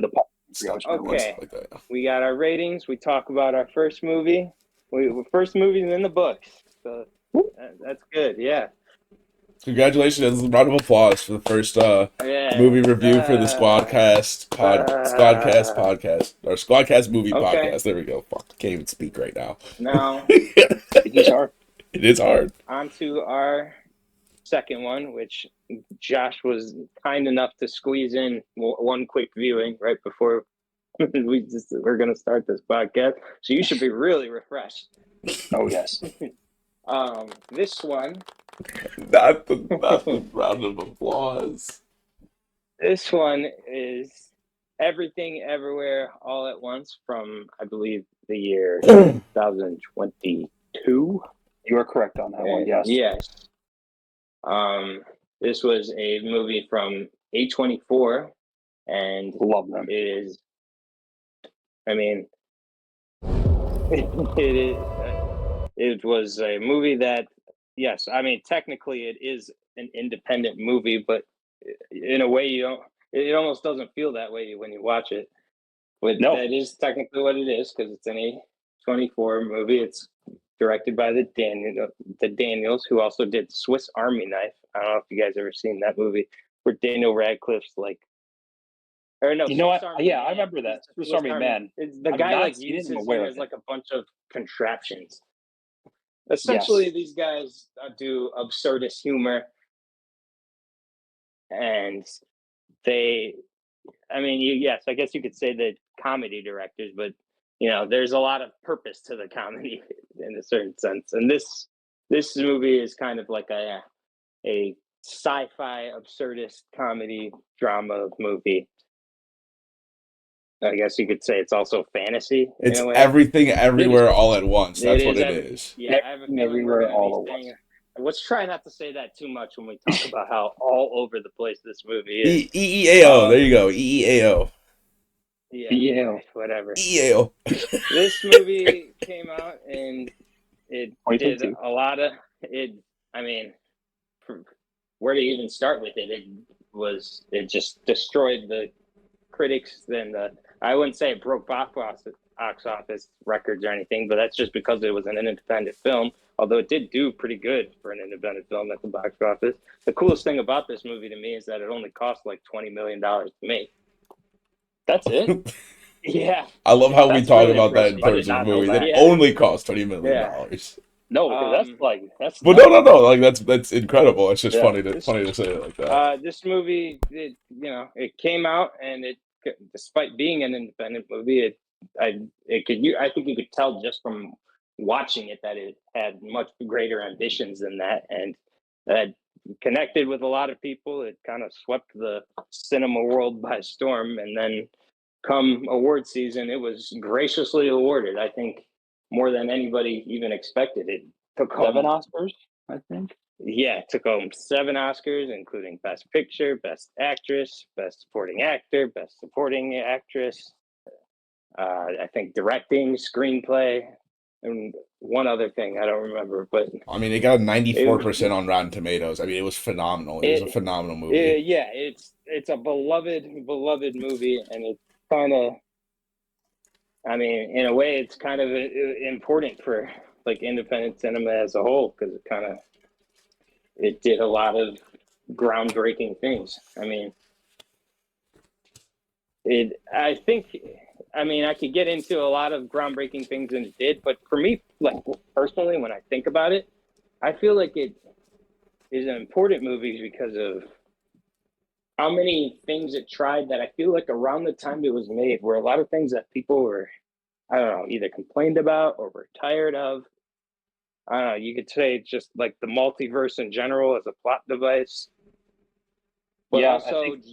the pop. stuff Okay. like that. We got our ratings. We talk about our first movie. First movie's in the books, so that's good. Yeah. Congratulations! Round of applause for the first Yeah. movie review for the Squadcast podcast or Squadcast movie Okay. podcast. There we go. Fuck, can't even speak right now. Now It is hard. It is hard. on to our second one, which Josh was kind enough to squeeze in one quick viewing right before we're going to start this podcast. So you should be really refreshed. Oh yes. This one Not the round of applause. This one is Everything Everywhere All at Once from, I believe, the year 2022. You are correct on that one. Yes. Yes. This was a movie from A24, and Love them. it is. I mean, it is. It was a movie that, yes, I mean, technically it is an independent movie, but in a way you don't. It almost doesn't feel that way when you watch it. But No. that is technically what it is because it's an A24 movie. It's directed by the Daniels, who also did Swiss Army Knife. I don't know if you guys ever seen that movie where Daniel Radcliffe's like, or no, You know Swiss what? Army Yeah, I Man. remember that. Swiss Army Man. The I've guy not like seen it. I'm uses aware him of as it. like a bunch of contraptions. Yes. Essentially, these guys do absurdist humor, and they, I mean, yes, I guess you could say that comedy directors, but there's a lot of purpose to the comedy in a certain sense. And this movie is kind of like a sci-fi absurdist comedy drama movie. I guess you could say it's also fantasy in It's a way. everything It is everywhere all at fantasy. once. That's what it is. Yeah, I have a feeling we're Everywhere, going to be all at once. saying. Let's try not to say that too much when we talk about how all over the place this movie is. EEAO. There you go. EEAO. Yeah, Yeah. whatever. EEAO. This movie came out and it did 2022. a lot of it. I mean, where to even start with it? It just destroyed the critics. And I wouldn't say it broke box office records or anything, but that's just because it was an independent film. Although it did do pretty good for an independent film at the box office. The coolest thing about this movie to me is that it only cost like $20 million to make. That's it. Yeah. I love how we That's talk really about that in impressive. I did terms of a not know movie that that. only cost $20 million. Yeah. No, because that's But nuts. no. Like that's incredible. It's just Yeah. funny to say it like that. This movie, it came out, and despite being an independent movie, I think you could tell just from watching it that it had much greater ambitions than that, and that connected with a lot of people. It kind of swept the cinema world by storm, and then come award season, it was graciously awarded. I think more than anybody even expected. It took home 7 Oscars, I think. Yeah, took home 7 Oscars, including Best Picture, Best Actress, Best Supporting Actor, Best Supporting Actress. I think directing, screenplay, and one other thing I don't remember, but I mean, it got 94% on Rotten Tomatoes. I mean, it was phenomenal. It was a phenomenal movie. yeah, it's a beloved movie, and it's kind of, I mean, in a way, it's kind of important for like independent cinema as a whole because it did a lot of groundbreaking things. I mean, I could get into a lot of groundbreaking things, and it did, but for me, like personally, when I think about it, I feel like it is an important movie because of how many things it tried that I feel like around the time it was made were a lot of things that people were, I don't know, either complained about or were tired of. I don't know, you could say it's just like the multiverse in general as a plot device. But Yeah, also, I think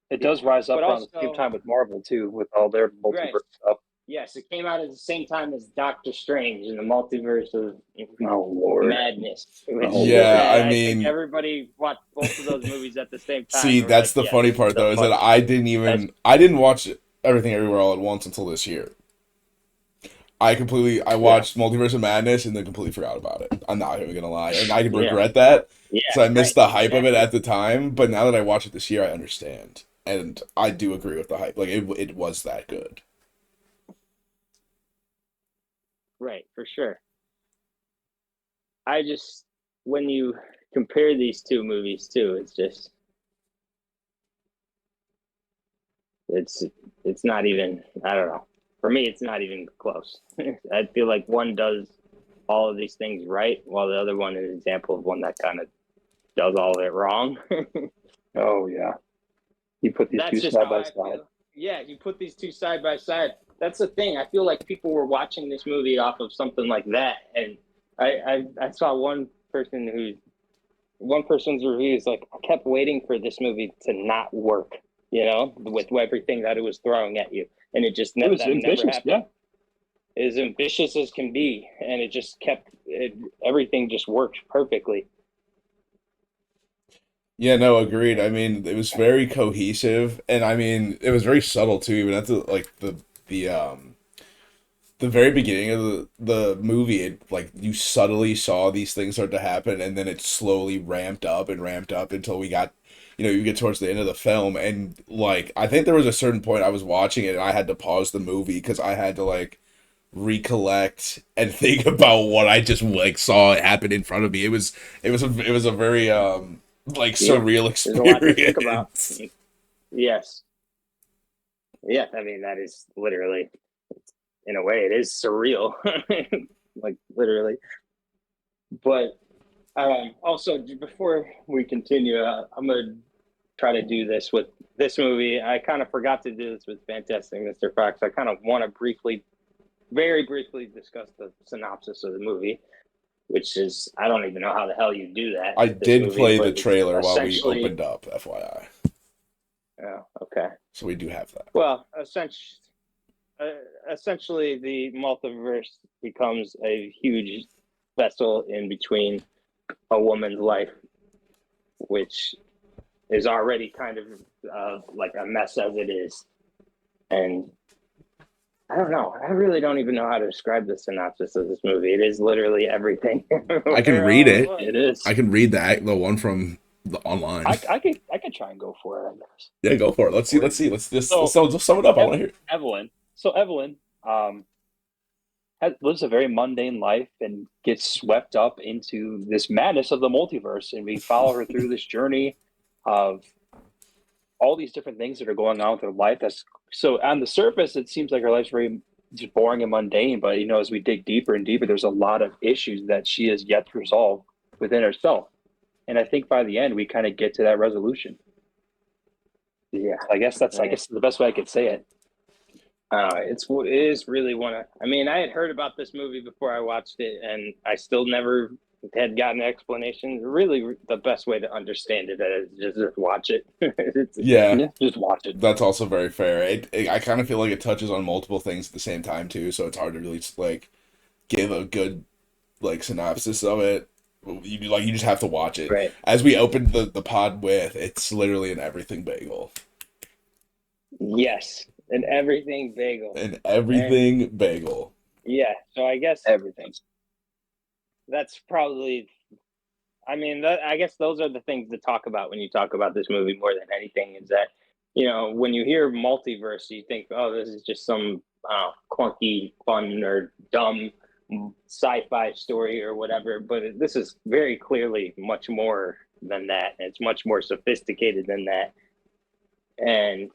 it does rise up but around the same also- time with Marvel too, with all their multiverse Right. stuff. yes, it came out at the same time as Doctor Strange in the multiverse of Oh Lord. madness. Which, Yeah, I think mean- everybody watched both of those movies at the same time. See, and were that's like, the funny part though, is that I didn't watch Everything Everywhere All at Once until this year. I watched Multiverse of Madness and then completely forgot about it. I'm not even gonna lie, and I can regret that. Yeah, So I missed right, the hype of it exactly. at the time, but now that I watch it this year, I understand, and I do agree with the hype. Like it was that good. Right, for sure. I just, when you compare these two movies too, it's not even, I don't know. For me, it's not even close. I feel like one does all of these things right, while the other one is an example of one that kind of does all of it wrong. Oh yeah. You put these That's two just side how by I side. feel. Yeah, you put these two side by side. That's the thing. I feel like people were watching this movie off of something like that, and I saw one person's review is like, I kept waiting for this movie to not work, with everything that it was throwing at you, and it just It was never ambitious, happened. As ambitious as can be, and it just everything just worked perfectly. Yeah, no, agreed. I mean, it was very cohesive, and I mean, it was very subtle too. Even at the very beginning of the movie, it like you subtly saw these things start to happen, and then it slowly ramped up and ramped up until we got you get towards the end of the film, and like I think there was a certain point I was watching it and I had to pause the movie because I had to like recollect and think about what I just like saw happen in front of me. It was a very like Yeah, surreal there's a lot to think about. experience. Yes. Yeah, I mean, that is literally, in a way, it is surreal. Like, literally. But also, before we continue, I'm going to try to do this with this movie. I kind of forgot to do this with Fantastic Mr. Fox. I kind of want to very briefly discuss the synopsis of the movie, which is, I don't even know how the hell you do that I with this did movie, play the but it's trailer while we essentially, opened up, FYI. oh, okay. So we do have that. Well, essentially, the multiverse becomes a huge vessel in between a woman's life, which is already kind of like a mess as it is. And I don't know. I really don't even know how to describe the synopsis of this movie. It is literally everything. I can read it. It is. I can read the one from the online. I could try and go for it, I guess. Yeah, go for it. Let's see. Let's So, just sum it up. I want to hear. Evelyn. So Evelyn lives a very mundane life and gets swept up into this madness of the multiverse, and we follow her through this journey of all these different things that are going on with her life. That's so on the surface, it seems like her life's very just boring and mundane, but as we dig deeper and deeper, there's a lot of issues that she has yet to resolve within herself. And I think by the end, we kind of get to that resolution. Yeah, I guess the best way I could say it. it is really one of. I mean, I had heard about this movie before I watched it, and I still never had gotten an explanation. Really, the best way to understand it is just watch it. Yeah, Just watch it. that's also very fair. I kind of feel like it touches on multiple things at the same time too, so it's hard to really like give a good like synopsis of it. You just have to watch it. Right. As we opened the pod with, it's literally an everything bagel. Yes, an everything bagel. An everything bagel. Yeah, so I guess Everything. that's probably. I mean, I guess those are the things to talk about when you talk about this movie more than anything. Is that when you hear multiverse, you think, oh, this is just some clunky, fun, or dumb sci-fi story or whatever. But this is very clearly much more than that. It's much more sophisticated than that. And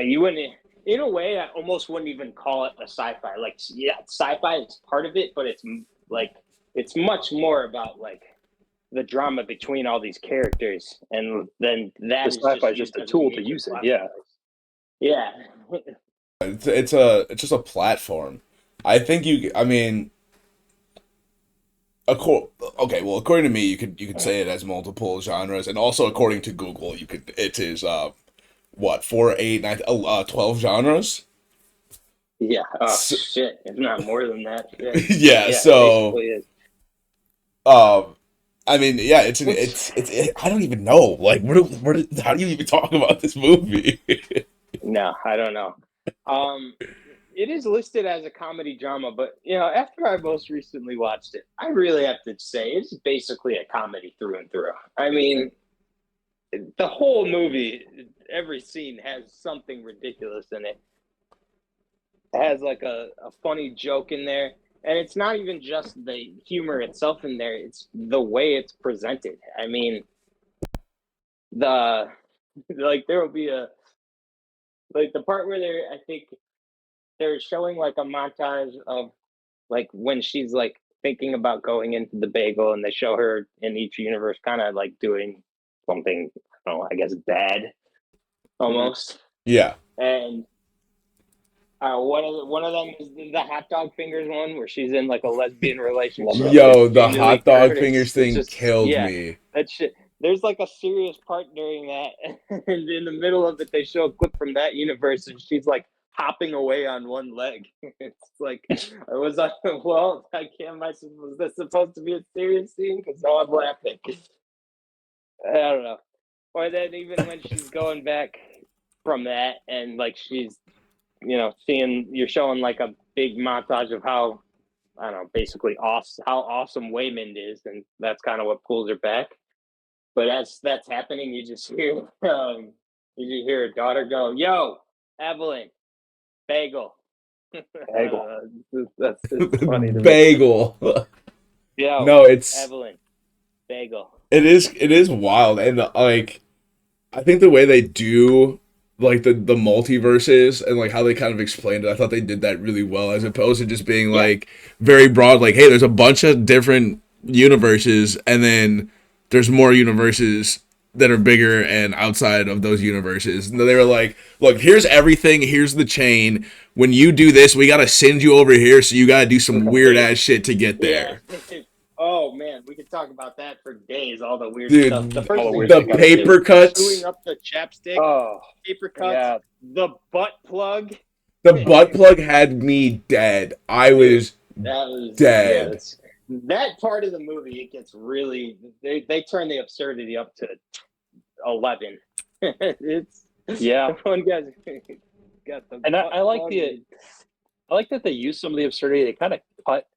you wouldn't, in a way, I almost wouldn't even call it a sci-fi. Like, yeah, sci-fi is part of it, but it's much more about like the drama between all these characters, and then that The sci-fi is just a tool to use it. Yeah. Yeah. It's just a platform. I think I mean, okay, well, according to me, you could say it has multiple genres, and also according to Google, it is what 4, 8, 9, 12 genres. Yeah. Oh shit! If not more than that. Yeah. Yeah. Yeah, So, it is. I mean, yeah, I don't even know. Like, how do you even talk about this movie? No, I don't know. It is listed as a comedy drama, but after I most recently watched it, I really have to say it's basically a comedy through and through. I mean, the whole movie, every scene has something ridiculous in it. It has like a funny joke in there. And it's not even just the humor itself in there, it's the way it's presented. I mean, there will be the part where I think they're showing like a montage of like when she's like thinking about going into the bagel, and they show her in each universe kind of like doing something, I don't know, I guess bad almost. Yeah. And one of them is the hot dog fingers one, where she's in like a lesbian relationship. Yo, with the Jamie Lee hot dog Curtis. fingers It's thing just, killed yeah, me. that shit. There's like a serious part during that, and in the middle of it, they show a clip from that universe, and she's like hopping away on one leg. It's like, I was like, well, I can't. Was this supposed to be a serious scene? Because no, I'm laughing. I don't know. Or then even when she's going back from that, and like she's you're showing like a big montage of how, I don't know, basically how awesome Waymond is, and that's kind of what pulls her back. But as that's happening, you just hear her daughter go, "Yo, Evelyn, bagel." Bagel. That's it's funny to me. Bagel. Yo, No, it's Evelyn, bagel. it is wild, and like I think the way they do like the multiverses and like how they kind of explained it, I thought they did that really well, as opposed to just being Yeah. like very broad, like, hey, there's a bunch of different universes, and then there's more universes that are bigger and outside of those universes. And they were like, look, here's everything, here's the chain. When you do this, we gotta send you over here, so you gotta do some weird ass shit to get Yeah. there. Oh man, we could talk about that for days. All the weird Dude, stuff. The first all the thing weird the shit paper cuts, chewing up the chapstick, Oh, paper cuts, yeah. the butt plug. the butt plug had me dead. I was That was dead. that part of the movie. It gets really they turn the absurdity up to 11. It's Yeah. one guy's got the And I butt like plug the and- I like that they use some of the absurdity. They kind of cut.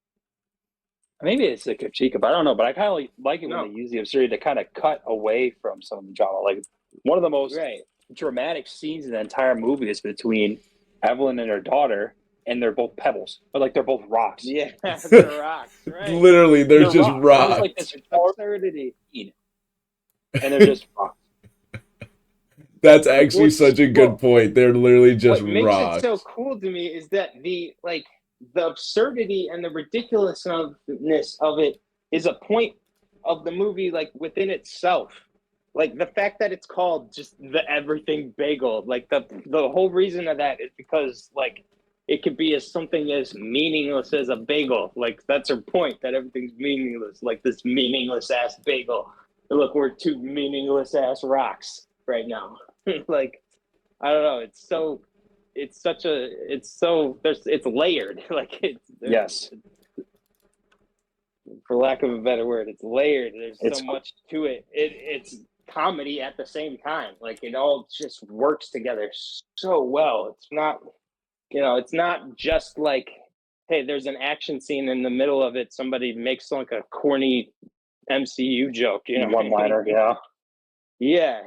Maybe it's a critique, but I don't know. But I kind of like it when No. they use the absurdity to kind of cut away from some of the drama. Like one of the most right. dramatic scenes in the entire movie is between Evelyn and her daughter, and they're both pebbles, but like they're both rocks. Yeah, the rocks. Right. Literally, there's They're just rocks. rocks. There's like this Absurdity. scene, and they're just rocks. That's actually What's- such a good well, point. They're literally just what makes rocks. it so cool to me is that the absurdity and the ridiculousness of it is a point of the movie, like within itself. Like the fact that it's called just the everything bagel, like the whole reason of that is because like it could be as something as meaningless as a bagel. Like that's her point, that everything's meaningless, like this meaningless ass bagel. Look, we're two meaningless ass rocks right now. Like I don't know, it's layered. Like Yes, for lack of a better word, it's layered. There's It's- so much to it. It's comedy at the same time. Like it all just works together so well. It's not, it's not just like, hey, there's an action scene in the middle of it. Somebody makes like a corny MCU joke, one liner. Yeah, Yeah,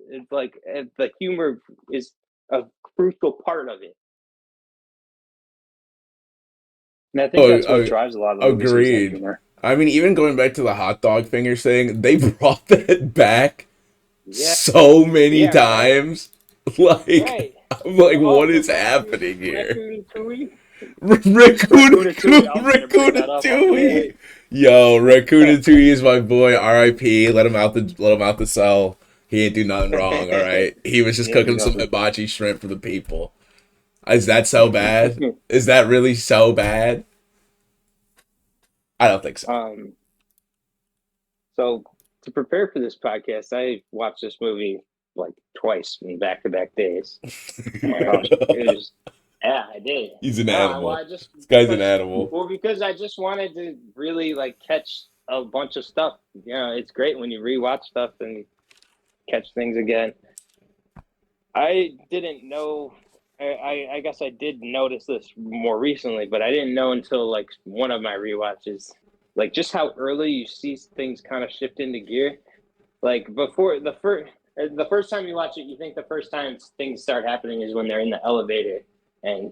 it's like the humor is a crucial part of it. and I think that's what Oh, drives a lot of the movies. is that agreed. humor. I mean, even going back to the hot dog finger thing, they brought that back Yeah, so many Yeah, right. times. Like, right. I'm like, Oh, what the is happening here? Ratatouille. Ratatouille. Yo, Ratatouille is my boy. R.I.P. Let him out the cell. He ain't do nothing wrong. All right. He was just He ain't cooking do some nothing. hibachi shrimp for the people. Is that so bad? Is that really so bad? I don't think so. So to prepare for this podcast, I watched this movie like twice in back-to-back days. Yeah, I did. He's an No, animal. this guy's an animal. Well, because I just wanted to really like catch a bunch of stuff. It's great when you rewatch stuff and catch things again. I didn't know. I guess I did notice this more recently, but I didn't know until like one of my rewatches, like just how early you see things kind of shift into gear. Like before the first time you watch it, you think the first time things start happening is when they're in the elevator, and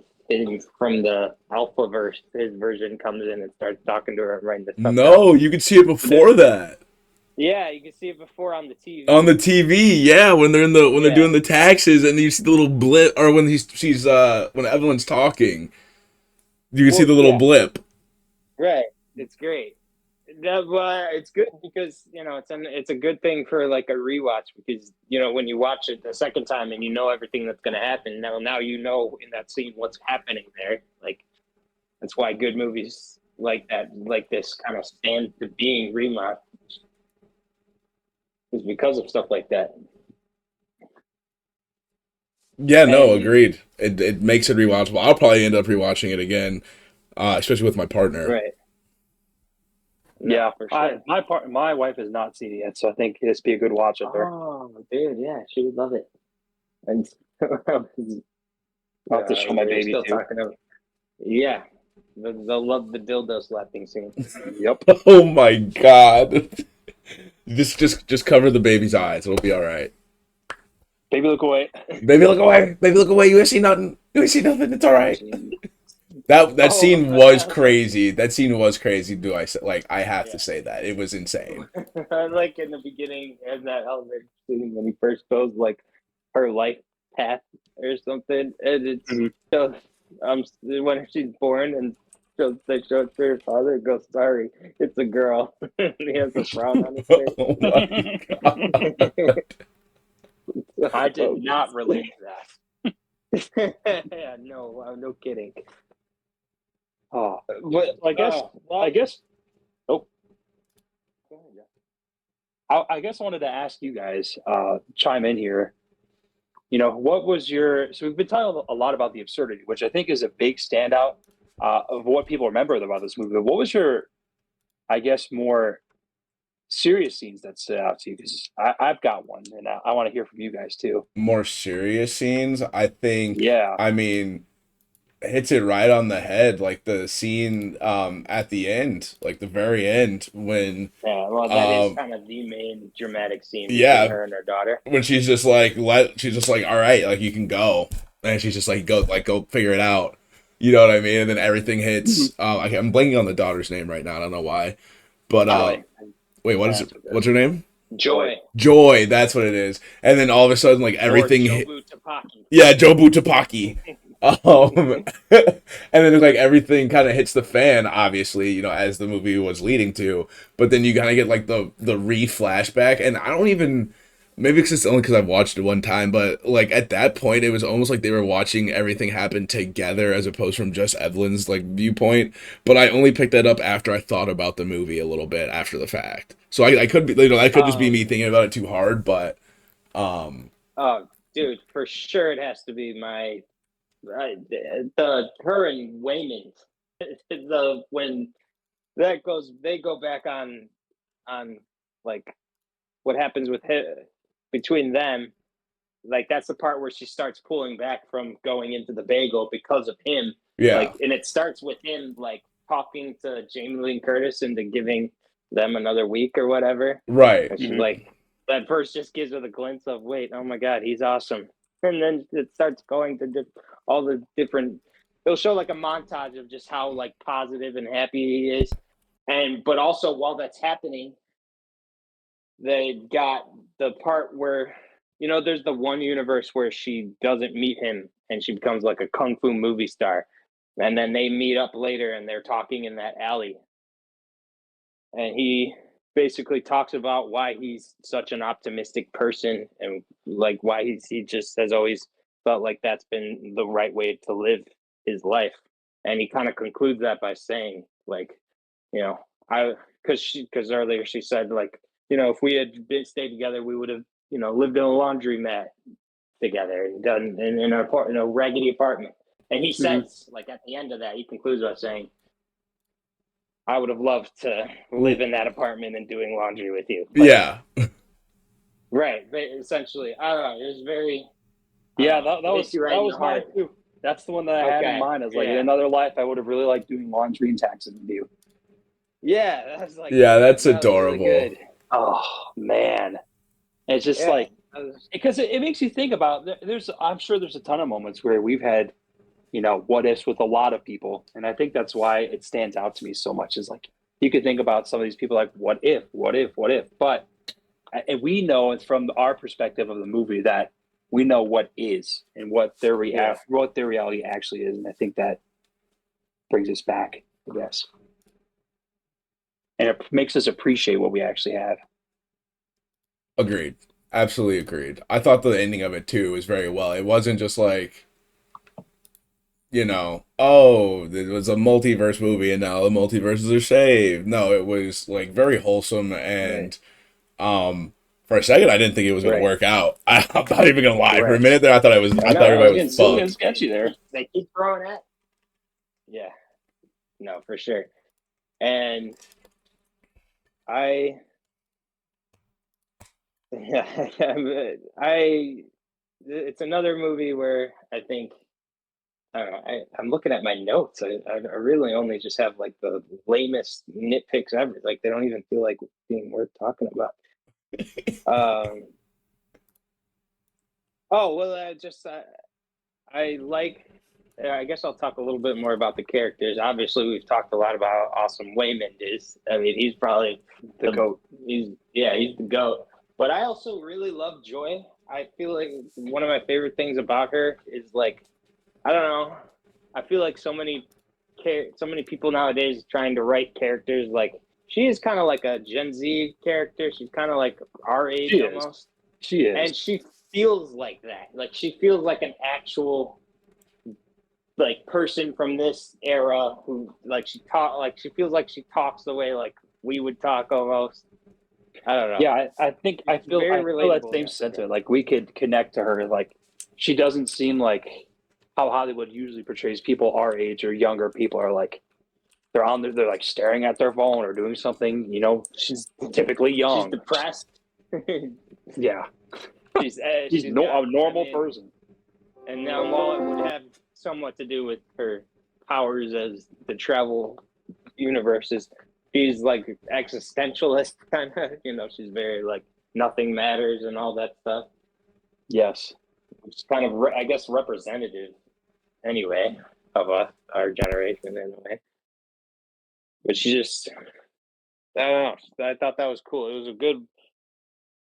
from the alpha verse, his version comes in and starts talking to her and writing the stuff down. No, you could see it before that. Yeah, you can see it before on the TV. On the TV, yeah, when they're they're doing the taxes and you see the little blip, or when when Evelyn's talking, you can see the little blip. Right, it's great. It's good because it's a good thing for like a rewatch, because when you watch it the second time and you know everything that's going to happen, now you know in that scene what's happening there. Like that's why good movies like that, like this, kind of stand to being rewatched, is because of stuff like that. Yeah, no, And- agreed. It makes it rewatchable. I'll probably end up rewatching it again, especially with my partner. Right. No, Yeah, for sure. my wife has not seen it yet, so I think this be a good watch with her. Oh, dude, yeah, she would love it. And I'll have to show my we're baby still too. talking about, yeah, they'll love the dildo slapping scene. Yep. Oh my god. Just cover the baby's eyes. It'll be all right. Baby, look away. Baby, look away. Baby, look away. You ain't see nothing. You ain't see nothing. It's all right. That Oh, scene was crazy. That scene was crazy. Do I say like I have yeah. to say that it was insane. Like in the beginning, in that elevator scene when he first goes like her life path or something, and it's Mhm. so when she's born and they show it to her father and goes, "Sorry, it's a girl." And he has a frown on his Oh my god. I did So not relate to that. yeah, no kidding. Oh, But I guess. well, I guess. Oh, I guess I wanted to ask you guys, chime in here. What was your? So we've been talking a lot about the absurdity, which I think is a big standout of what people remember about this movie. But what was your, I guess, more serious scenes that stood out to you? Because I've got one, and I want to hear from you guys too. More serious scenes, I think. Yeah. I mean, hits it right on the head, like the scene at the end, like the very end when yeah, well, that is um kind of the main dramatic scene between yeah, her and her daughter. when she's just like all right, like you can go, and she's just like go figure it out, you know what I mean? And then everything Mhm. hits. I'm blanking on the daughter's name right now. I don't know why, but Joy. wait, what is Yeah, it? What's her name? Joy. Joy Joy. That's what it is. And then all of a sudden, like or everything hit. Jobu Tapaki. Yeah, Jobu Tapaki. And then like everything kind of hits the fan, obviously, as the movie was leading to. But then you kind of get like the re flashback, and I don't even maybe it's only because I've watched it one time, but like at that point, it was almost like they were watching everything happen together as opposed from just Evelyn's like viewpoint. But I only picked that up after I thought about the movie a little bit after the fact. So I could be, that could just be me um, thinking about it too hard, but um, oh, dude, for sure it has to be my the her and Wayman. The when that goes, they go back on like what happens with him between them. Like that's the part where she starts pulling back from going into the bagel because of him. yeah, Like, and it starts with him like talking to Jamie Lee Curtis into giving them another week or whatever. right. And she's Mhm. like, that first just gives her the glimpse of, wait, oh my God, he's awesome. And then it starts going to all the different. It'll show like a montage of just how like positive and happy he is, and but also while that's happening, they got the part where there's the one universe where she doesn't meet him and she becomes like a kung fu movie star, and then they meet up later and they're talking in that alley, and he basically talks about why he's such an optimistic person and like why he just has always felt like that's been the right way to live his life. And he kind of concludes that by saying like, you know I because earlier she said like, if we had stayed together we would have lived in a laundromat together and done in a raggedy apartment. And he Mhm. says like at the end of that he concludes by saying, I would have loved to live in that apartment and doing laundry with you. Like, Yeah, right. But essentially, I don't know. It was very, I don't Yeah, know. that It hits you right that in the was mine heart. too. That's the one that I had in Okay. mind. Is like in Yeah. another life, I would have really liked doing laundry and taxes with you. Yeah. That's like, yeah, that's that was really adorable. good. Oh man, it's just Yeah. like because it makes you think about. There's I'm sure there's a ton of moments where we've had what ifs with a lot of people, and I think that's why it stands out to me so much. Is like you could think about some of these people like what if, what if, what if, but and we know it's from our perspective of the movie that we know what is and Yeah. what their reality actually is, and I think that brings us back, I guess, and it makes us appreciate what we actually have. Agreed. Absolutely agreed. I thought the ending of it too was very well. It wasn't just like, oh, it was a multiverse movie and now the multiverses are saved. No, it was like very wholesome Right. and for a second I didn't think it was gonna Right. work out. I'm not even gonna lie. For a Right. minute there I I know. thought I everybody was was getting Getting fucked. sketchy there. they keep throwing at. Yeah. No, for sure. And I, yeah, it's another movie where I think I don't know. I'm looking at my notes. I really only just have like the lamest nitpicks ever. Like they don't even feel like being worth talking about. Um, oh well, I like. I guess I'll talk a little bit more about the characters. Obviously, we've talked a lot about how awesome Waymond is. I mean, he's probably The goat. he's the goat. But I also really love Joy. I feel like one of my favorite things about her is like, I don't know. I feel like so many people nowadays trying to write characters like she is kind of like a Gen Z character. She's kind of like our age She is. almost, She is. and she feels like that. Like she feels like an actual like person from this era who like she feels like she talks the way like we would talk almost. I don't know. Yeah, I think It's very I feel that relatable in same that regard. sentiment. Like we could connect to her. Like she doesn't seem like how Hollywood usually portrays people our age or younger people are like they're like staring at their phone or doing something. You know, She's typically she's young. depressed. Yeah, she's she's got a normal person. and now while it would have somewhat to do with her powers as the travel universes, she's like existentialist kind of. You know, she's very like nothing matters and all that stuff. Yes. It's kind of I guess representative anyway of our generation in a way. But she just I don't know. I thought that was cool. It was a good.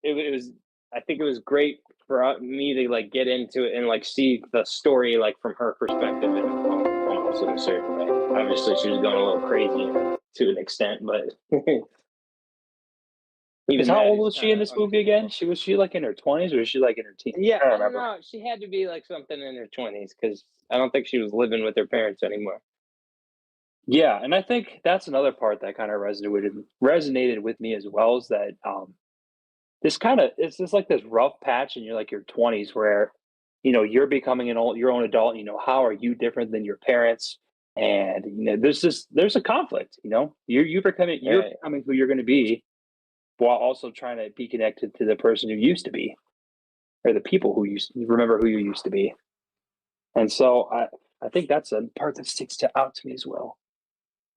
It was. I think it was great for me to like get into it and like see the story like from her perspective and almost in a certain way. Obviously, she was going a little crazy to an extent, but Because even how that old is was she kind in of this movie again? understandable. Was she like in her 20s or was she like in her teens? Yeah, I don't I don't remember. know. She had to be like something in her 20s because I don't think she was living with her parents anymore. Yeah, and I think that's another part that kind of resonated with me as well is that this kind of it's just like this rough patch in your 20s where you're becoming your own adult. How are you different than your parents? And there's a conflict. You're Right. becoming who you're going to be while also trying to be connected to the person you used to be or the people who remember who you used to be. And so I think that's a part that out to me as well.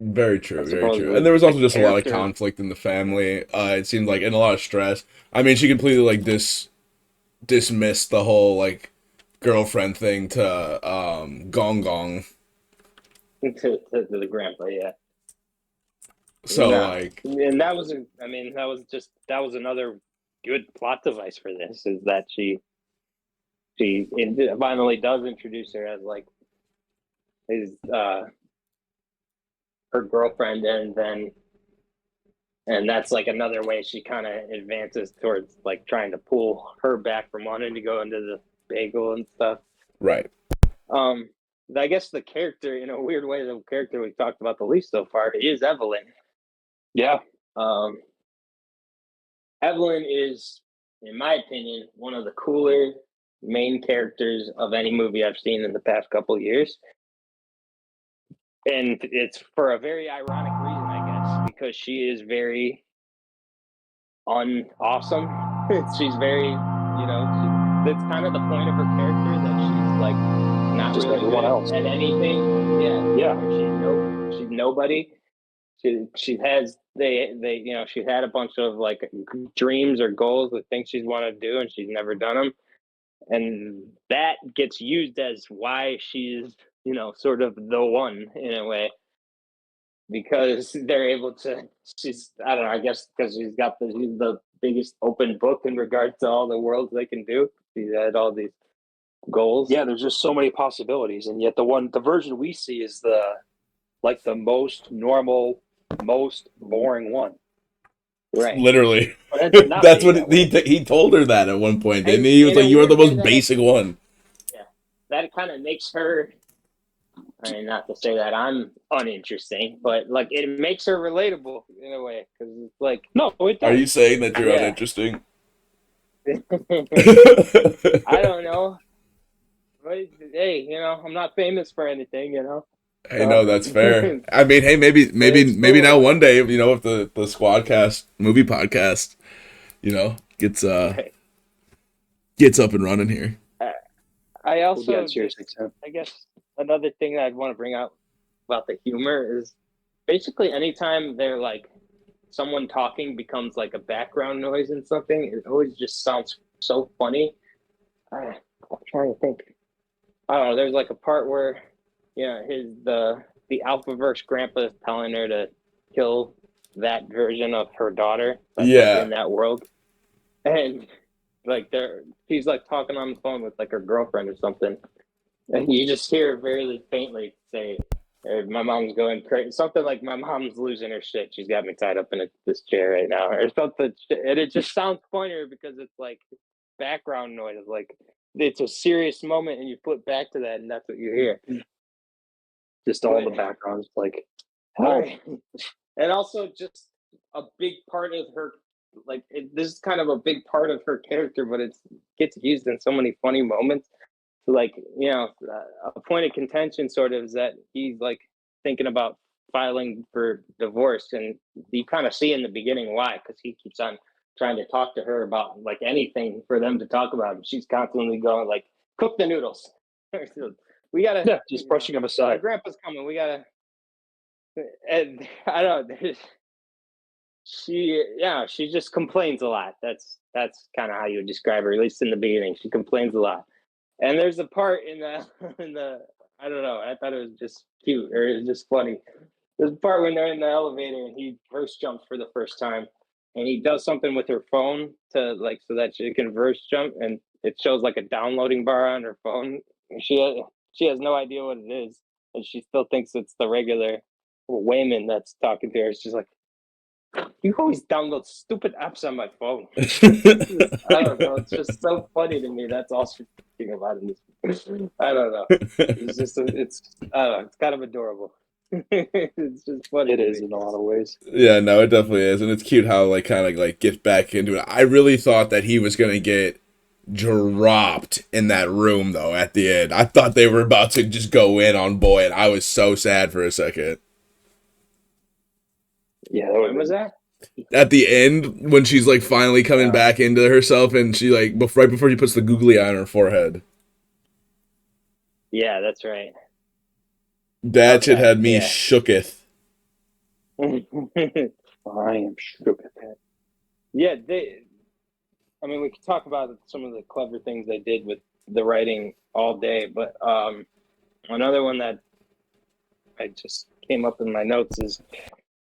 Very I true, very suppose true. And there was the also just a lot of character. conflict in the family. It seemed like, and a lot of stress. I mean, she completely like dismissed the whole like girlfriend thing to Gong Gong. To the grandpa, yeah. So No, like, and that was, I mean, that was another good plot device for this is that she finally does introduce her as like his her girlfriend, and that's like another way she kind of advances towards like trying to pull her back from wanting to go into the bagel and stuff. right. Um, I guess the character, in a weird way, the character we talked about the least so far is Evelyn. Yeah. Um, Evelyn is, in my opinion, one of the cooler main characters of any movie I've seen in the past couple of years. And it's for a very ironic reason, I guess, because she is very unawesome. She's very, that's kind of the point of her character that she's like not Just really everyone good else. at anything. Yeah, Yeah. she's nobody. She has she's had a bunch of like dreams or goals with things she's wanted to do and she's never done them, and that gets used as why she's sort of the one in a way because they're able to. She's I don't know. I guess because she's the biggest open book in regards to all the worlds they can do. She's had all these goals. Yeah, there's just so many possibilities, and yet the version we see is the most normal, most boring one. Right. Literally, But it ends up not that's being what that way. he told her that at one point, And didn't he? He was in a like, "You are the weird way, most basic one." that kind of makes her. I mean, not to say that I'm uninteresting, but like it makes her relatable in a way because it's like, No, it Are you does. saying that you're yeah, uninteresting? I don't know. But hey, I'm not famous for anything, Hey, so no, that's fair. I mean, hey, it's maybe now cool. one day, if the Squadcast movie podcast, gets Right. gets up and running here. I We'll be also on Sirius just, XM. I guess, another thing that I'd want to bring out about the humor is basically anytime they're like someone talking becomes like a background noise in something, it always just sounds so funny. I'm trying to think. I don't know. There's like a part where, the Alphaverse grandpa is telling her to kill that version of her daughter that's like Yeah. in that world, and like she's like talking on the phone with like her girlfriend or something, and you just hear her very faintly say, "Hey, my mom's going crazy," something like, "My mom's losing her shit. She's got me tied up in this chair right now," or something. And it just sounds funnier because it's like background noise. Like it's a serious moment, and you flip back to that, and that's what you hear. Just all the backgrounds, like, help. And also just a big part of her, like this is kind of a big part of her character, but it gets used in so many funny moments. Like, a point of contention sort of is that he's like thinking about filing for divorce, and you kind of see in the beginning why, because he keeps on trying to talk to her about like anything for them to talk about, and she's constantly going like, "Cook the noodles." We gotta, just brushing them aside. My grandpa's coming. We gotta, and I don't know. She just complains a lot. That's kind of how you would describe her, at least in the beginning. She complains a lot. And there's a part in the in the I don't know. I thought it was just cute, or it was just funny. There's a part when they're in the elevator and he verse jumps for the first time, and he does something with her phone to like so that she can verse jump, and it shows like a downloading bar on her phone. And she has no idea what it is, and she still thinks it's the regular Wayman that's talking to her. She's like, "You always download stupid apps on my phone." I don't know. It's just so funny to me. That's all she's thinking about in this. I don't know. It's just, I don't know. It's kind of adorable. It's just funny. It is in a lot of ways. Yeah, no, it definitely is, and it's cute how like kind of like gets back into it. I really thought that he was gonna get dropped in that room though at the end. I thought they were about to just go in on Boy, and I was so sad for a second. Yeah, When was that? At the end, when she's like finally coming back into herself, and she like right before she puts the googly eye on her forehead. Yeah, that's right. That shit had me shooketh. I am shook at that. Yeah, I mean, we could talk about some of the clever things they did with the writing all day, but another one that I just came up in my notes is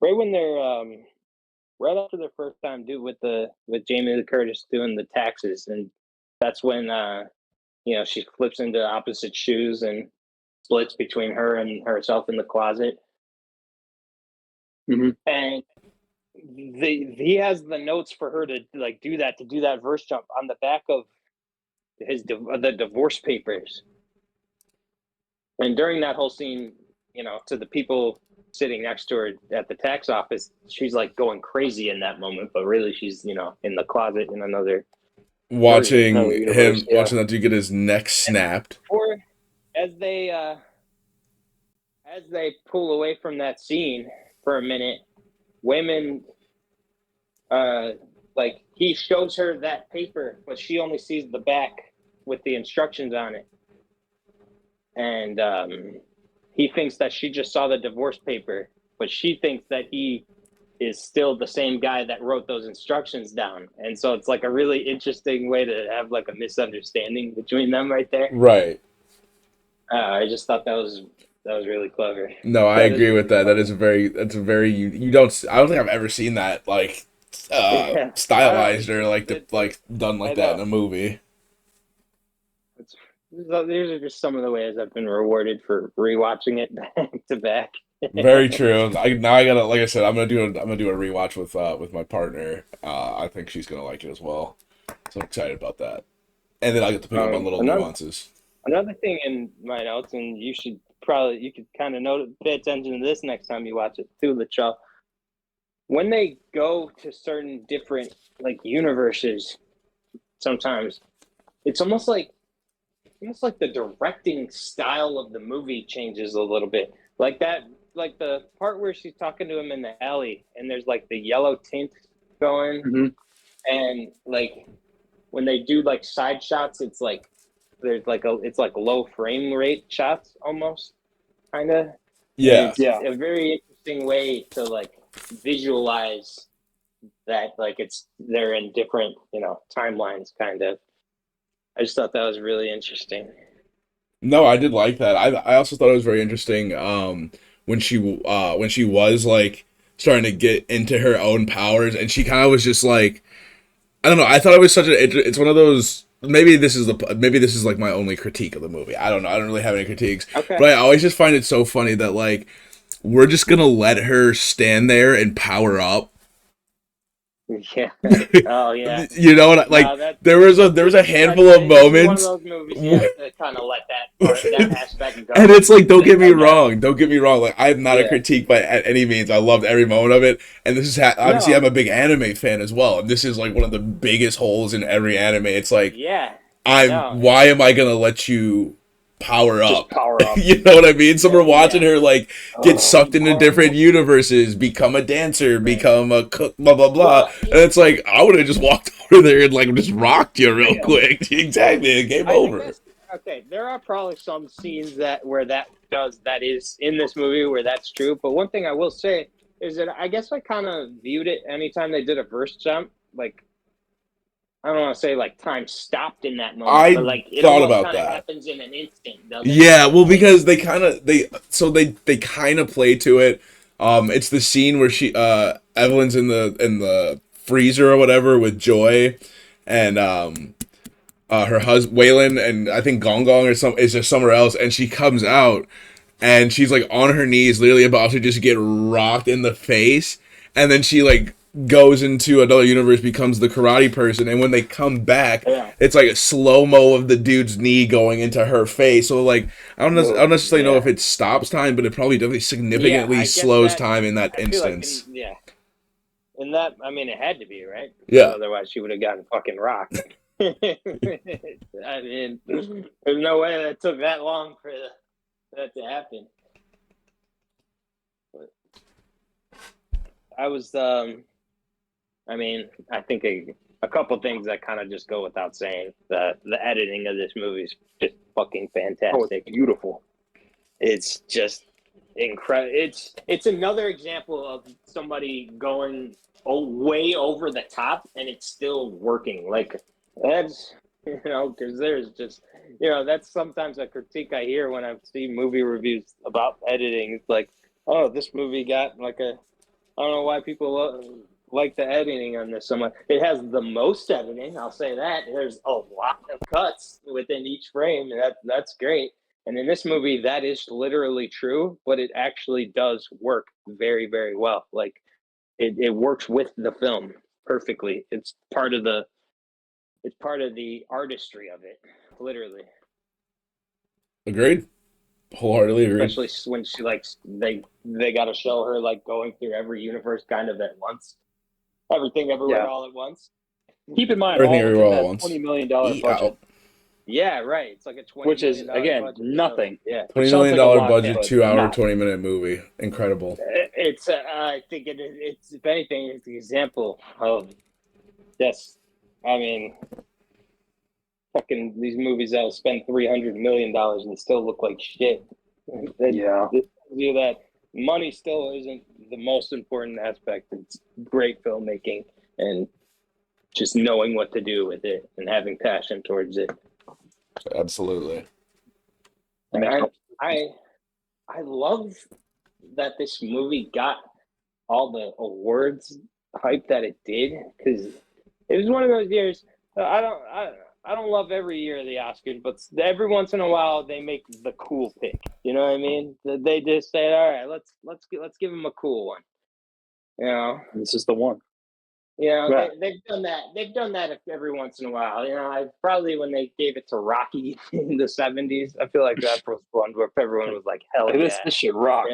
right when they're right after their first time with Jamie Lee Curtis doing the taxes, and that's when she flips into opposite shoes and splits between her and herself in the closet. Mm-hmm. And he has the notes for her to like do that verse jump on the back of the divorce papers. And during that whole scene, to the people sitting next to her at the tax office, she's like going crazy in that moment, but really she's in the closet in another watching universe, watching that dude get his neck snapped. Or as they pull away from that scene for a minute, Wayman like he shows her that paper, but she only sees the back with the instructions on it, and he thinks that she just saw the divorce paper, but she thinks that he is still the same guy that wrote those instructions down. And so it's like a really interesting way to have like a misunderstanding between them right there. Right. I just thought that was really clever. No, I agree with that. That's a very you don't I don't think I've ever seen that like stylized or like done like that in a movie. These are just some of the ways I've been rewarded for rewatching it back to back. Very true. I gotta, like I said, I'm gonna do a rewatch with my partner. I think she's gonna like it as well. So I'm excited about that. And then I get to pick up on little nuances. Another thing in my notes, and you could kind of pay attention to this next time you watch it too, Latrell. When they go to certain different like universes, sometimes it's almost like the directing style of the movie changes a little bit. Like that, like the part where she's talking to him in the alley, and there's like the yellow tint going, and like when they do like side shots, it's like there's like it's like low frame rate shots almost, kind of. Yeah, it's a very interesting way to like visualize that like they're in different, timelines kind of. I just thought that was really interesting. No, I did like that. I also thought it was very interesting when she was like starting to get into her own powers, and she kind of was just like, I don't know. I thought it was such a. It's one of those. Maybe this is like my only critique of the movie. I don't know. I don't really have any critiques, Okay. but I always just find it so funny that like we're just gonna let her stand there and power up. Yeah. Oh yeah. You know what? Like No, that there was a handful of this is one of moments. those movies you have to kind of let that aspect go. And it's like, don't get me And that- wrong. Don't get me wrong. Like, I'm not a Yeah. critique by at any means. I loved every moment of it. And this is obviously No. I'm a big anime fan as well. And this is like one of the biggest holes in every anime. It's like, Yeah. why am I gonna let you power up? Just power up. You know what I mean? So we're watching Yeah. her like get sucked into different universes, become a dancer, become a cook, blah blah blah. Well, And it's like I would have just walked over there and like just rocked you real quick. Exactly, game over. guess, okay, there are probably some scenes that is in this movie where that's true. But one thing I will say is that I guess I kind of viewed it anytime they did a verse jump, like I don't want to say like time stopped in that moment, but like it thought almost about kind of that. happens in an instant, doesn't it? Yeah, well, because they kind of they kind of play to it. It's the scene where Evelyn's in the freezer or whatever with Joy, and her husband Waylon, and I think Gong Gong is just somewhere else, and she comes out, and she's like on her knees, literally about to just get rocked in the face, and then she like goes into another universe, becomes the karate person, and when they come back, it's like a slow mo of the dude's knee going into her face. So like I don't necessarily know if it stops time, but it probably definitely significantly slows time in that instance. In that, I mean, it had to be, right? Yeah. Otherwise, she would have gotten fucking rocked. I mean, there's no way that took that long for that to happen. But I was, I mean, I think a couple things that kind of just go without saying. The editing of this movie is just fucking fantastic. Oh, it's beautiful. It's just incredible. It's another example of somebody going way over the top and it's still working. Like that's because there's just that's sometimes a critique I hear when I see movie reviews about editing. It's like, oh, this movie got like I don't know why people like the editing on this so much. It has the most editing, I'll say that. There's a lot of cuts within each frame, and that's great. And in this movie, that is literally true, but it actually does work very, very well. Like it works with the film perfectly. It's part of the artistry of it, literally. Agreed. Wholeheartedly agreed. Especially when she they got to show her like going through every universe kind of at once. Everything everywhere all at once. Keep in mind, Everything everywhere all at that once. $20 million budget. Yeah, right. It's like a $20 which is again budget, nothing. Yeah, $20 million budget, 2 hour, 20-minute movie. Incredible. It's I think it's if anything, it's an example of this. I mean, fucking these movies that'll spend $300 million and still look like shit. That money still isn't the most important aspect. It's great filmmaking and just knowing what to do with it and having passion towards it. Absolutely. I love that this movie got all the awards hype that it did, because it was one of those years. I don't love every year of the Oscars, but every once in a while they make the cool pick. You know what I mean? They just say, all right, let's give them a cool one. This is the one. Right. They've done that. They've done that every once in a while. Probably when they gave it to Rocky in the 70s, I feel like that was one where everyone was like, hell yeah. This shit rocks.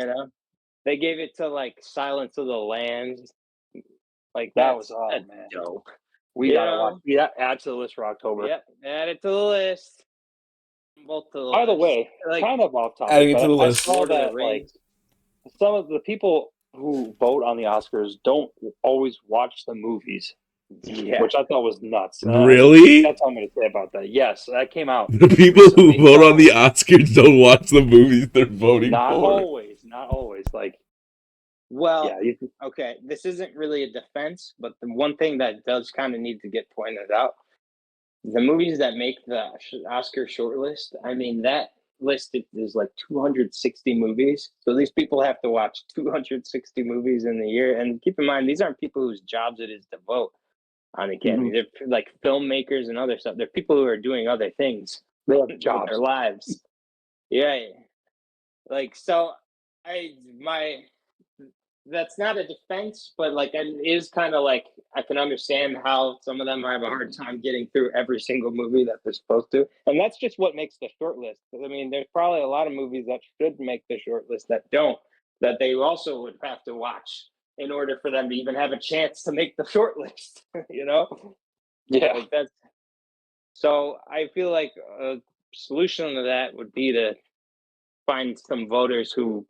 They gave it to like Silence of the Lambs. Like that was man. Dope. We gotta watch. Yeah, add to the list for October. Yep, add it to the list. By the way, kind of off topic. Adding it to the list. I saw that like some of the people who vote on the Oscars don't always watch the movies. Yeah. Which I thought was nuts. Really? That's all I'm going to say about that. Yes, that came out. The people who vote on the Oscars don't watch the movies they're voting not for. Not always. Like, Well, Yeah, okay, this isn't really a defense, but the one thing that does kind of need to get pointed out, the movies that make the Oscar shortlist, I mean, that list is like 260 movies. So these people have to watch 260 movies in the year. And keep in mind, these aren't people whose jobs it is to vote on the Academy. Mhm. They're like filmmakers and other stuff. They're people who are doing other things They have with jobs. their lives. Yeah. Like, so my that's not a defense, but like it is kind of like I can understand how some of them have a hard time getting through every single movie that they're supposed to, and that's just what makes the short list. I mean, there's probably a lot of movies that should make the short list that don't, that they also would have to watch in order for them to even have a chance to make the short list. You know, Yeah. like that's so. I feel like a solution to that would be to find some voters who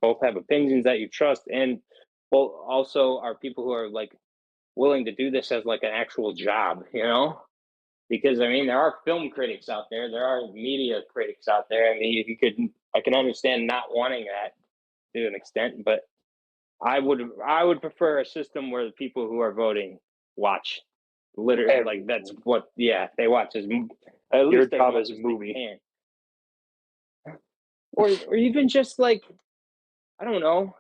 both have opinions that you trust and both also are people who are like willing to do this as like an actual job, because I mean there are film critics out there are media critics out there. I mean, if you could, I can understand not wanting that to an extent, but I would prefer a system where the people who are voting watch literally, like that's what, yeah, they watch as at Your least as job much as a as movie. they can, or even just like, I don't know,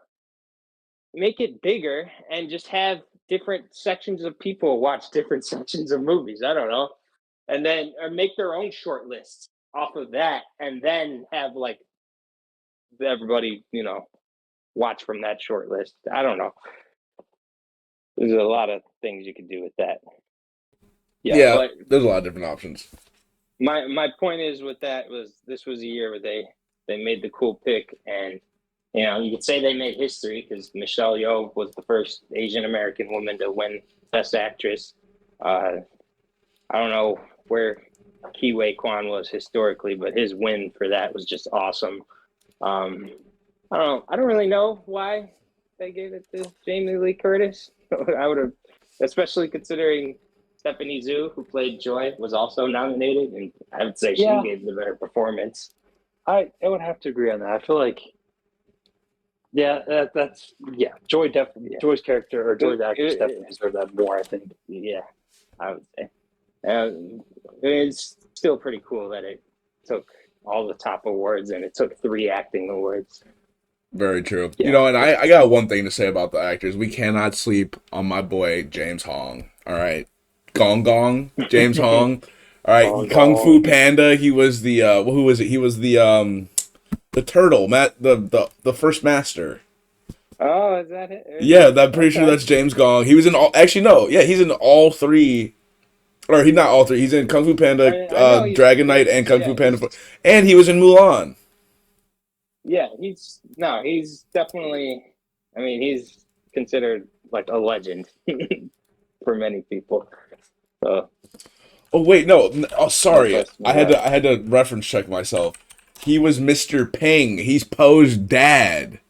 make it bigger and just have different sections of people watch different sections of movies. I don't know. And then or make their own short lists off of that and then have like everybody, watch from that short list. I don't know. There's a lot of things you could do with that. Yeah, Yeah, but there's a lot of different options. my point is with that was this was a year where they made the cool pick, and you could say they made history because Michelle Yeoh was the first Asian American woman to win Best Actress. I don't know where Ki Wei Kwan was historically, but his win for that was just awesome. I don't know. I don't really know why they gave it to Jamie Lee Curtis. I would have, especially considering Stephanie Zhu, who played Joy, was also nominated, and I would say she Yeah, gave the better performance. I would have to agree on that. I feel like, yeah, that's yeah. Yeah, Joy's character or Joy's actress definitely it, deserved that more. I think. yeah, I would say. It's still pretty cool that it took all the top awards and it took 3 acting awards. Very true. Yeah. And I got one thing to say about the actors. We cannot sleep on my boy James Hong. All right, Gong Gong, James Hong. All right, Gong Kung Fu Gong. Panda. He was the who was it? He was the turtle, Matt, the first master. Oh, is that it? Yeah, I'm pretty sure Okay. that's James Gong. He was in all. Actually, no. Yeah, he's in all three. Or he's not all three. He's in Kung Fu Panda, I know Dragon Knight, and Kung Fu Panda, he's and he was in Mulan. yeah, he's definitely, I mean, he's considered like a legend for many people. So Oh wait, no. Oh, no sorry. question about it. I had to reference check myself. He was Mr. Ping. He's Poe's dad.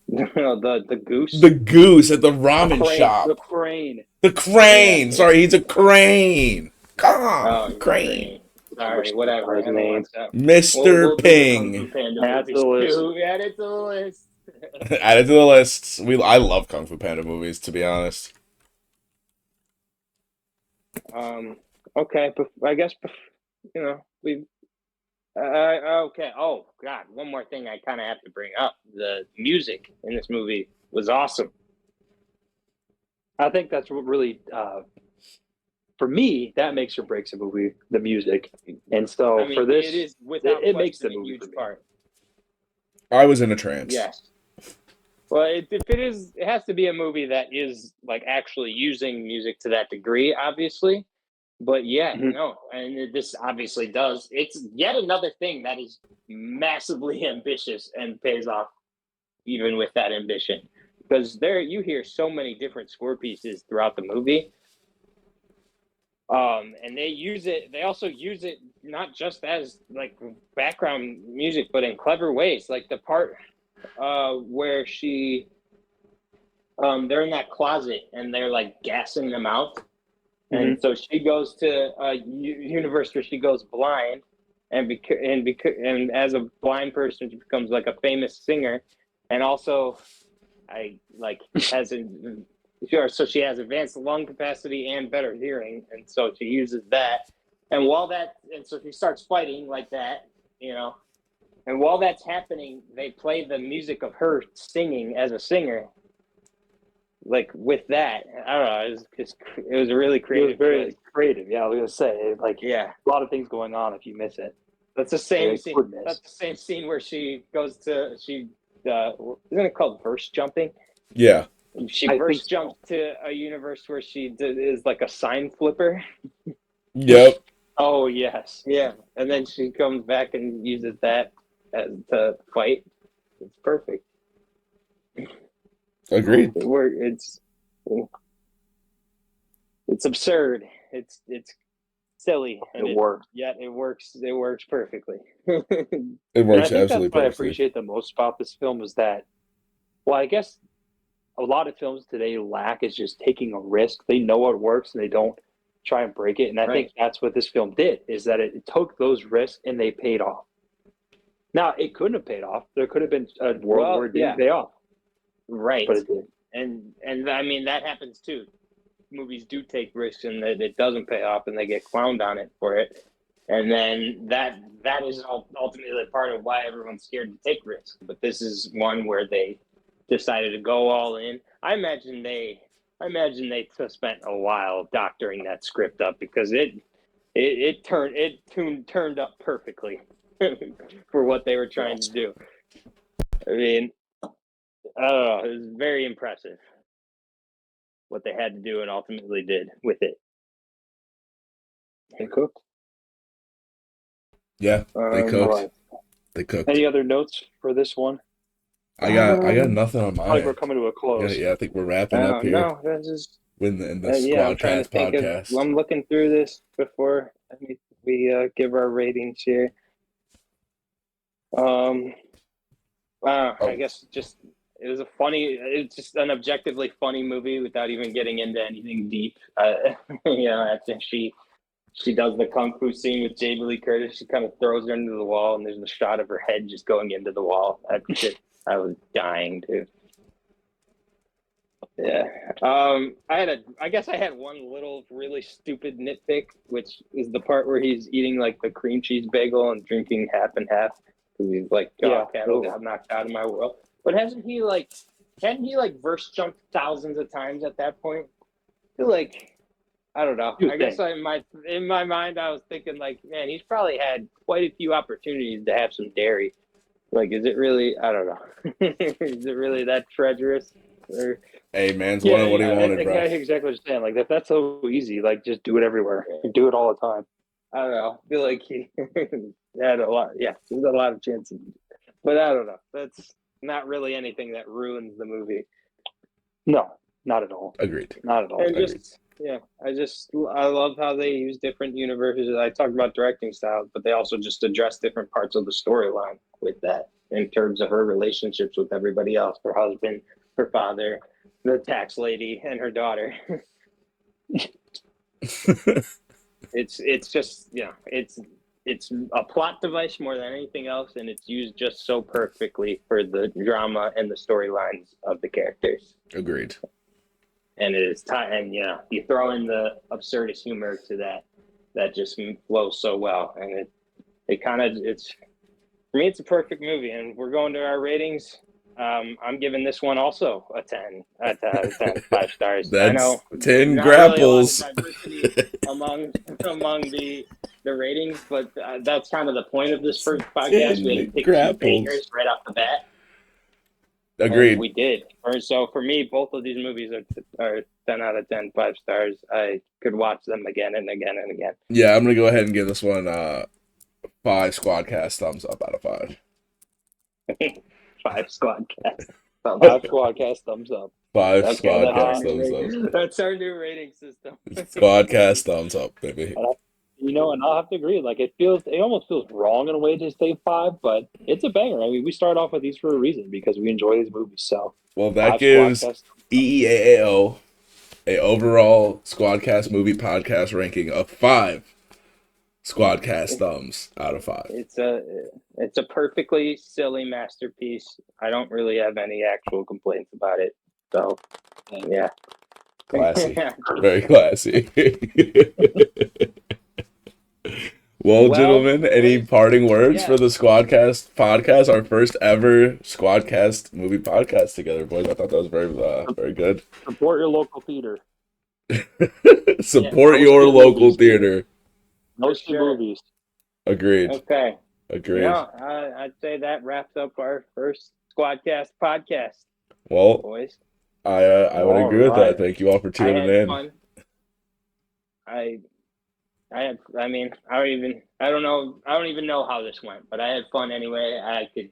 The goose, The goose at the The ramen crane. The shop. crane. The yeah. crane. Sorry, he's a crane. Oh, Come, he's a crane. crane. Sorry, whatever. I His haven't name. watched that. Mr. We'll do the Kung Fu Ping. Panda Add to movies the list. too. Add it to the list. Add it to the list. I love Kung Fu Panda movies, to be honest. Okay, but I guess we. Okay. Oh God, one more thing I kind of have to bring up: the music in this movie was awesome. I think that's what really, for me, that makes or breaks a movie. The music, and so I mean, for this, it is without it makes the question a movie for huge me. part. I was in a trance. Yes. Well, if it is, it has to be a movie that is like actually using music to that degree, obviously. But yeah, Mhm. no, and this obviously does. It's yet another thing that is massively ambitious and pays off even with that ambition. Because there you hear so many different score pieces throughout the movie. And they also use it not just as like background music, but in clever ways. Like the part where they're in that closet and they're like gassing them out. And so she goes to a universe where she goes blind, and as a blind person, she becomes like a famous singer, and also I like has so she has advanced lung capacity and better hearing, and so she uses that. And so she starts fighting like that, you know. And while that's happening, they play the music of her singing as a singer. Like with that, I don't know. It was a really It was creative. very creative. Yeah, I was gonna say, like, Yeah, a lot of things going on if you miss it. that's the same They scene. would miss. That's the same scene where she goes to isn't it called verse jumping? Yeah. She I verse think so. jumps to a universe where she is like a sign flipper. Yep. Oh yes. Yeah, and then she comes back and uses that to fight. It's perfect. Agreed. It's absurd. It's silly, and It worked. yet it works. It works perfectly. It And I works think that's absolutely what I perfectly. appreciate the most about this film is that, well, I guess a lot of films today lack is just taking a risk. They know what works and they don't try and break it. And I think Right. that's what this film did, is that it took those risks and they paid off. Now, it couldn't have paid off. There could have been a world where it didn't pay off, Right. but it did. And I mean that happens too. Movies do take risks and that it doesn't pay off and they get clowned on it for it. And then that is ultimately part of why everyone's scared to take risks. But this is one where they decided to go all in. I imagine they spent a while doctoring that script up because it turned up perfectly for what they were trying to do. I mean, I don't know, it was very impressive what they had to do and ultimately did with it. They cooked. Yeah, they Um, cooked. All right. They cooked. Any other notes for this one? I got nothing on I my feel like we're end. coming to a close. Yeah, I think we're wrapping up here no, that's just in the yeah. I'm trying to Squadcast think of. podcast. I'm looking through this before we give our ratings here. I guess just it's just an objectively funny movie without even getting into anything deep. After she does the kung fu scene with Jamie Lee Curtis, she kind of throws her into the wall, and there's a shot of her head just going into the wall. I was dying too. Yeah. I guess I had one little really stupid nitpick, which is the part where he's eating like the cream cheese bagel and drinking half and half because he's like, Yeah. cattle got knocked out of my world. But hadn't he verse jumped thousands of times at that point? I feel like, I don't know. I guess in my mind I was thinking like, man, he's probably had quite a few opportunities to have some dairy. Like, is it really? I don't know. Is it really that treacherous? Or Hey, man's Yeah, wanted what he wanted, I bro. exactly what you're saying. Like, if that's so easy, like, just do it everywhere. You do it all the time. I don't know. I feel like he had a lot. Yeah, there's a lot of chances, but I don't know. That's not really anything that ruins the movie. No, not at all. Agreed. Not at all. And I love how they use different universes. I talked about directing styles, but they also just address different parts of the storyline with that in terms of her relationships with everybody else, her husband, her father, the tax lady, and her daughter. It's just it's a plot device more than anything else, and it's used just so perfectly for the drama and the storylines of the characters. Agreed. And it is time, and you throw in the absurdist humor to that just flows so well, and it's for me, it's a perfect movie. And we're going to our ratings. I'm giving this one also a 10 out of 10, 5 stars. That's I know 10 not grapples. really a lot of diversity among the ratings, but that's kind of the point of this first podcast. We had to pick two bangers right off the bat. Agreed. And we did. So for me, both of these movies are 10 out of 10, 5 stars. I could watch them again and again and again. Yeah, I'm gonna go ahead and give this one 5 Squadcast thumbs up out of 5. 5 Squadcast. 5 Squadcast thumbs up. 5 Okay, Squadcast thumbs up. That's our new rating system. Squadcast thumbs up, baby. And I'll have to agree. Like, it almost feels wrong in a way to say 5, but it's a banger. I mean, we start off with these for a reason because we enjoy these movies. So, well, that gives EEAAO a overall Squadcast movie podcast ranking of 5 Squadcast thumbs out of 5. It's a perfectly silly masterpiece. I don't really have any actual complaints about it. So, yeah. Classy. Very classy. Well, Well, gentlemen, any boys, parting words yeah. for the Squadcast podcast? Our first ever Squadcast movie podcast together, boys. I thought that was very good. Support your local theater. Yeah, Support Go your see local movies. theater. Go for see sure. movies. Agreed. Okay. Agreed. Yeah, I'd say that wraps up our first Squadcast podcast, Well, boys. I would All agree with that. right. Thank you all for I tuning had in. fun. I mean, I don't even know how this went, but I had fun anyway. I could